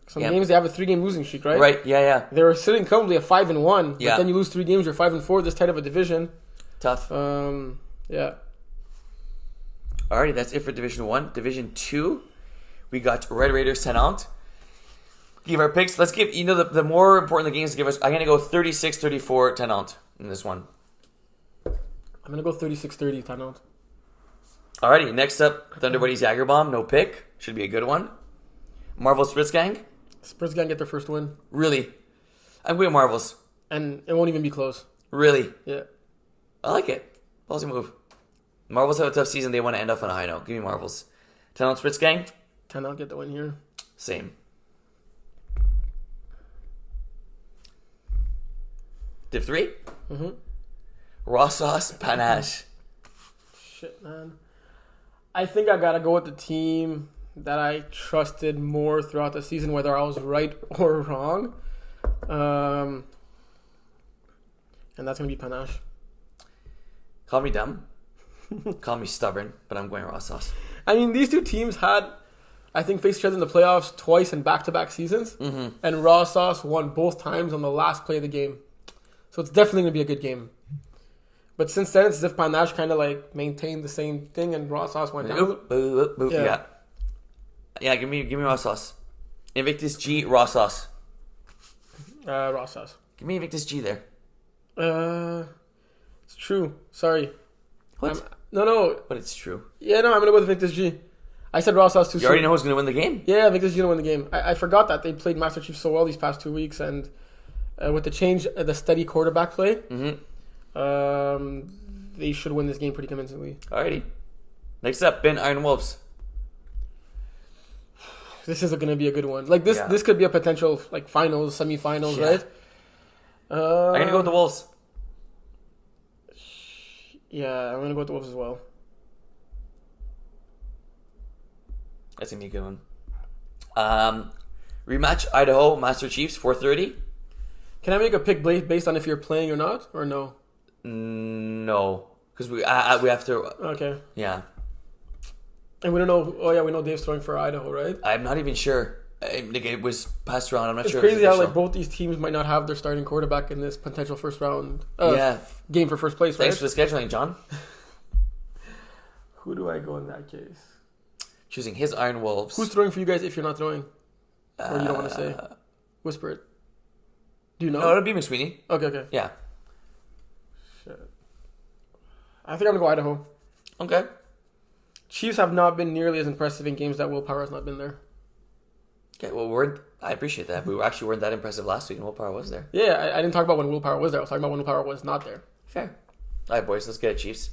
[SPEAKER 2] some games. They have a 3-game losing streak, right?
[SPEAKER 1] Right, yeah.
[SPEAKER 2] They were sitting comfortably at 5-1,
[SPEAKER 1] yeah.
[SPEAKER 2] But then you lose 3 games, you're 5-4, this tight of a division.
[SPEAKER 1] Tough.
[SPEAKER 2] Yeah.
[SPEAKER 1] Alrighty, that's it for Division 1. Division 2, we got Red Raiders 10 out. Give our picks. Let's give, the more important the games to give us. I'm going to go 36-34 10 out in this one.
[SPEAKER 2] I'm going to go 36-30 timeout.
[SPEAKER 1] Alrighty, next up, Thunderbuddies Jagerbomb, no pick. Should be a good one. Marvel Spritz Gang.
[SPEAKER 2] Spurs Gang get their first win.
[SPEAKER 1] Really? I'm going Marvels.
[SPEAKER 2] And it won't even be close.
[SPEAKER 1] Really?
[SPEAKER 2] Yeah.
[SPEAKER 1] I like it. Ballsy move. Marvels have a tough season. They want to end off on a high note. Give me Marvels. 10 on Spritz Gang.
[SPEAKER 2] 10 out get the win here.
[SPEAKER 1] Same. Div 3.
[SPEAKER 2] Mm-hmm.
[SPEAKER 1] Raw sauce panache.
[SPEAKER 2] Shit, man. I think I gotta go with the team that I trusted more throughout the season, whether I was right or wrong. And that's gonna be panache.
[SPEAKER 1] Call me dumb. Call me stubborn, but I'm going raw sauce.
[SPEAKER 2] I mean, these two teams had, I think, faced each other in the playoffs twice in back-to-back seasons.
[SPEAKER 1] Mm-hmm.
[SPEAKER 2] And raw sauce won both times on the last play of the game. So it's definitely going to be a good game. But since then, it's as if Panache kind of like maintained the same thing and raw sauce went down.
[SPEAKER 1] Yeah, give me raw sauce. Invictus G, raw sauce.
[SPEAKER 2] Raw sauce.
[SPEAKER 1] Give me Invictus G there.
[SPEAKER 2] It's true. Sorry.
[SPEAKER 1] What?
[SPEAKER 2] No.
[SPEAKER 1] But it's true.
[SPEAKER 2] Yeah, no, I'm going to go with Invictus G. I said raw sauce too soon.
[SPEAKER 1] You already know who's going to win the game?
[SPEAKER 2] Yeah, Invictus G going to win the game. I forgot that. They played Master Chief so well these past 2 weeks, and with the change, the steady quarterback play, they should win this game pretty convincingly.
[SPEAKER 1] Alrighty. Next up, Ben Iron Wolves.
[SPEAKER 2] This is going to be a good one. Like this, This could be a potential like finals, semifinals, right?
[SPEAKER 1] I'm going to go with the Wolves.
[SPEAKER 2] Yeah, I'm going to go with the Wolves as well.
[SPEAKER 1] That's going to be a good one. Rematch, Idaho, Master Chiefs, 4:30.
[SPEAKER 2] Can I make a pick based on if you're playing or not, or no?
[SPEAKER 1] No. Because we have to...
[SPEAKER 2] Okay.
[SPEAKER 1] Yeah.
[SPEAKER 2] And we don't know... Oh, yeah, we know Dave's throwing for Idaho, right?
[SPEAKER 1] I'm not even sure. It was passed around. I'm not sure.
[SPEAKER 2] It's crazy how like both these teams might not have their starting quarterback in this potential first round game for first place, right?
[SPEAKER 1] Thanks for the scheduling, John.
[SPEAKER 2] Who do I go in that case?
[SPEAKER 1] Choosing his Iron Wolves.
[SPEAKER 2] Who's throwing for you guys if you're not throwing? Or you don't want to say? Whisper it. Do you know?
[SPEAKER 1] No, it'll be McSweeney.
[SPEAKER 2] Okay.
[SPEAKER 1] Yeah.
[SPEAKER 2] Shit. I think I'm going to go Idaho.
[SPEAKER 1] Okay.
[SPEAKER 2] Chiefs have not been nearly as impressive in games that Willpower has not been there.
[SPEAKER 1] Okay, well, I appreciate that. We weren't that impressive last week, and Willpower was there.
[SPEAKER 2] Yeah, I didn't talk about when Willpower was there. I was talking about when Willpower was not there.
[SPEAKER 1] Fair. All right, boys, let's get it, Chiefs.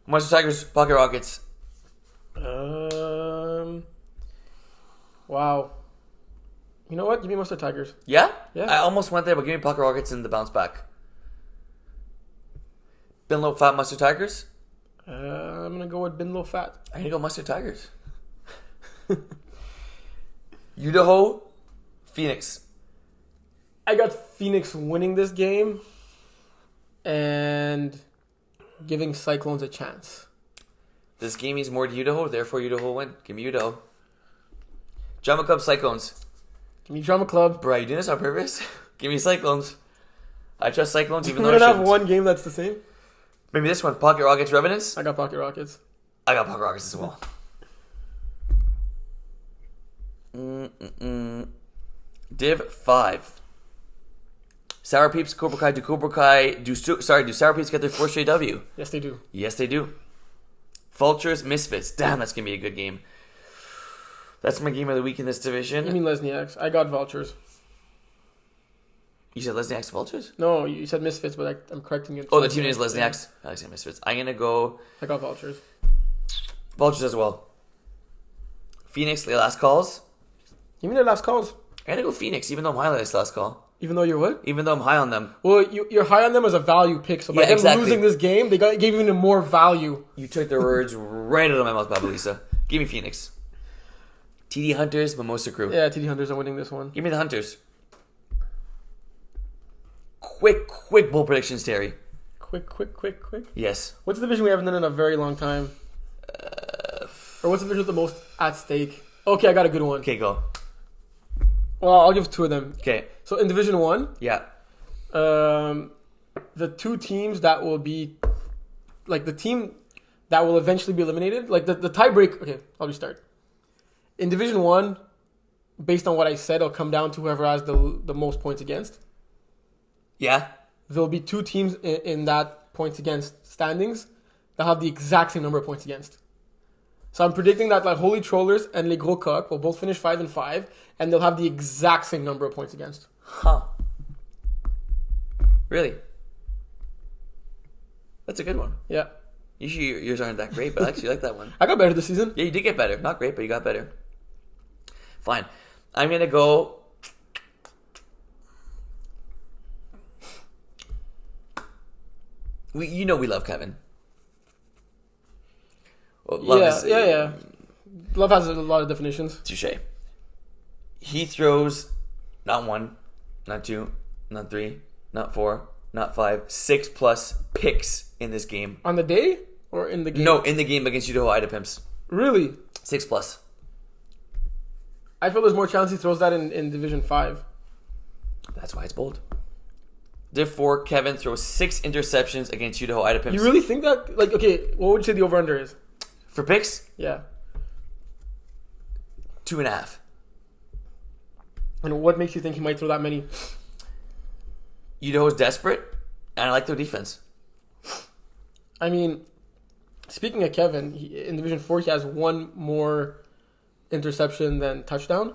[SPEAKER 1] Monster Tigers, Pocket Rockets.
[SPEAKER 2] Wow. You know what? Give me Monster Tigers.
[SPEAKER 1] Yeah?
[SPEAKER 2] Yeah.
[SPEAKER 1] I almost went there, but give me Pocket Rockets and the bounce back. Bin Low Fat Mustard Tigers?
[SPEAKER 2] I'm going to go with Bin Low Fat.
[SPEAKER 1] I'm going to go Mustard Tigers. Idaho, Phoenix.
[SPEAKER 2] I got Phoenix winning this game and giving Cyclones a chance.
[SPEAKER 1] This game means more to Idaho, therefore Idaho will win. Give me Idaho. Drama Club, Cyclones.
[SPEAKER 2] Give me Drama Club.
[SPEAKER 1] Bro, are you doing this on purpose? Give me Cyclones. I trust Cyclones even though
[SPEAKER 2] we
[SPEAKER 1] I
[SPEAKER 2] don't
[SPEAKER 1] shouldn't.
[SPEAKER 2] have one game that's the same.
[SPEAKER 1] Maybe this one, Pocket Rockets, Revenants.
[SPEAKER 2] I got Pocket Rockets.
[SPEAKER 1] I got Pocket Rockets as well. Div 5. Sour Peeps, Cobra Kai. Do Cobra Kai... Do Sour Peeps get their 4th straight W?
[SPEAKER 2] Yes, they do.
[SPEAKER 1] Yes, they do. Vultures, Misfits. Damn, that's going to be a good game. That's my game of the week in this division.
[SPEAKER 2] You mean Lesniaks. I got Vultures.
[SPEAKER 1] You said Lesniaks Vultures?
[SPEAKER 2] No, you said Misfits, but I'm correcting it.
[SPEAKER 1] Oh, the team name is Lesniaks? I said Misfits. I'm going to go...
[SPEAKER 2] I got Vultures.
[SPEAKER 1] Vultures as well. Phoenix, the last calls.
[SPEAKER 2] Give me their last calls.
[SPEAKER 1] I'm going to go Phoenix, even though I'm high on this last call.
[SPEAKER 2] Even though you're what?
[SPEAKER 1] Even though I'm high on them.
[SPEAKER 2] Well, you're high on them as a value pick, so by them losing this game, they gave even more value.
[SPEAKER 1] You took the words right out of my mouth, Babalisa. Give me Phoenix. TD Hunters, Mimosa Crew.
[SPEAKER 2] Yeah, TD Hunters are winning this one.
[SPEAKER 1] Give me the Hunters. Quick bull predictions, Terry.
[SPEAKER 2] Quick.
[SPEAKER 1] Yes.
[SPEAKER 2] What's the division we haven't done in a very long time? Or what's the division with the most at stake? Okay, I got a good one.
[SPEAKER 1] Okay, go.
[SPEAKER 2] Well, I'll give two of them.
[SPEAKER 1] Okay.
[SPEAKER 2] So in Division 1,
[SPEAKER 1] yeah,
[SPEAKER 2] the two teams that will be, like the team that will eventually be eliminated, like the tiebreak. Okay, I'll restart. In Division 1, based on what I said, it'll come down to whoever has the most points against.
[SPEAKER 1] Yeah.
[SPEAKER 2] There'll be two teams in that points against standings, they'll have the exact same number of points against. So I'm predicting that Holy Trollers and Les Gros Coqs will both finish 5-5, and they'll have the exact same number of points against.
[SPEAKER 1] Huh. Really? That's a good one.
[SPEAKER 2] Yeah.
[SPEAKER 1] Usually yours aren't that great, but I actually like that one.
[SPEAKER 2] I got better this season.
[SPEAKER 1] Yeah, you did get better. Not great, but you got better. Fine. I'm going to go... we love Kevin. Well, love
[SPEAKER 2] yeah. Love has a lot of definitions.
[SPEAKER 1] Touche. He throws not 1, not 2, not 3, not 4, not 5, 6+ picks in this game.
[SPEAKER 2] On the day or in the game?
[SPEAKER 1] No, in the game against Idaho Ida Pimps.
[SPEAKER 2] Really?
[SPEAKER 1] 6+.
[SPEAKER 2] I feel there's more chance he throws that in Division 5.
[SPEAKER 1] That's why it's bold. Div 4, Kevin throws 6 interceptions against Idaho Ida Pimps.
[SPEAKER 2] You really think that? Okay, what would you say the over-under is?
[SPEAKER 1] For picks?
[SPEAKER 2] Yeah.
[SPEAKER 1] 2.5.
[SPEAKER 2] And what makes you think he might throw that many?
[SPEAKER 1] Idaho's desperate, and I like their defense.
[SPEAKER 2] I mean, speaking of Kevin, in Division 4, he has one more interception than touchdown.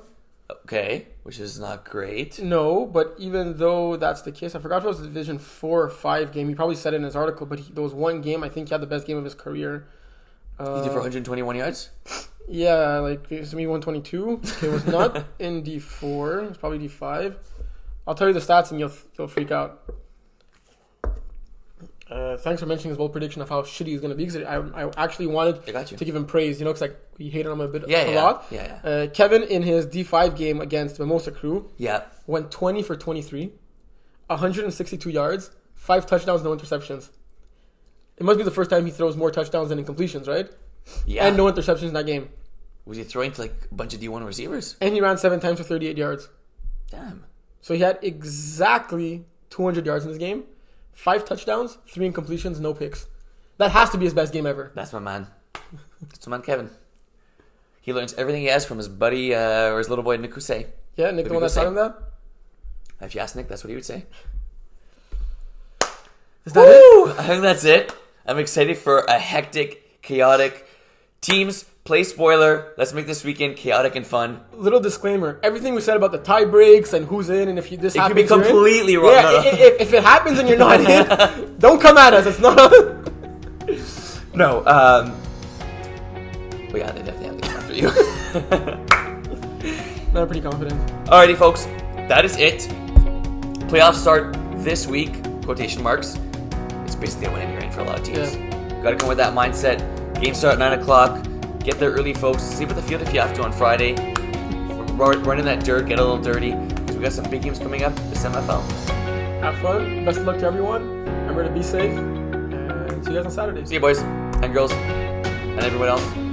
[SPEAKER 1] Okay, which is not great.
[SPEAKER 2] No, but even though that's the case, I forgot if it was the Division 4 or 5 game. He probably said it in his article, but there was one game, I think he had the best game of his career.
[SPEAKER 1] He did for 121 yards?
[SPEAKER 2] Yeah, it was maybe 122. It was not in D4. It was probably D5. I'll tell you the stats and you'll freak out. Thanks for mentioning his bold prediction of how shitty he's going to be, because I actually wanted to give him praise, because we hated him a lot.
[SPEAKER 1] Yeah.
[SPEAKER 2] Kevin, in his D5 game against Mimosa Crew, went 20 for 23, 162 yards, 5 touchdowns, no interceptions. It must be the first time he throws more touchdowns than incompletions, right?
[SPEAKER 1] Yeah.
[SPEAKER 2] And no interceptions in that game.
[SPEAKER 1] Was he throwing to a bunch of D1 receivers?
[SPEAKER 2] And he ran 7 times for 38 yards.
[SPEAKER 1] Damn.
[SPEAKER 2] So he had exactly 200 yards in this game, 5 touchdowns, 3 incompletions, no picks. That has to be his best game ever.
[SPEAKER 1] That's my man. That's my man, Kevin. He learns everything he has from his buddy or his little boy, Nick Husey.
[SPEAKER 2] Yeah, Nick, the one that taught him that?
[SPEAKER 1] If you ask Nick, that's what he would say.
[SPEAKER 2] Is that it?
[SPEAKER 1] I think that's it. I'm excited for a hectic, chaotic teams. Play spoiler. Let's make this weekend chaotic and fun.
[SPEAKER 2] Little disclaimer. Everything we said about the tie breaks and who's in and if this happens,
[SPEAKER 1] it could be completely wrong.
[SPEAKER 2] Yeah, if it happens and you're not in, don't come at us. It's not
[SPEAKER 1] No. But yeah, they definitely have to come after you.
[SPEAKER 2] No, I'm pretty confident.
[SPEAKER 1] Alrighty, folks. That is it. Playoffs start this week. Quotation marks. It's basically a win and you're in for a lot of teams.
[SPEAKER 2] Yeah.
[SPEAKER 1] Got to come with that mindset. Games start at 9 o'clock. Get there early, folks. Sleep at the field if you have to on Friday. Run in that dirt. Get a little dirty. Because we got some big games coming up this MFL.
[SPEAKER 2] Have fun. Best of luck to everyone. Remember to be safe. And see you guys on Saturday.
[SPEAKER 1] See you, boys and girls and everyone else.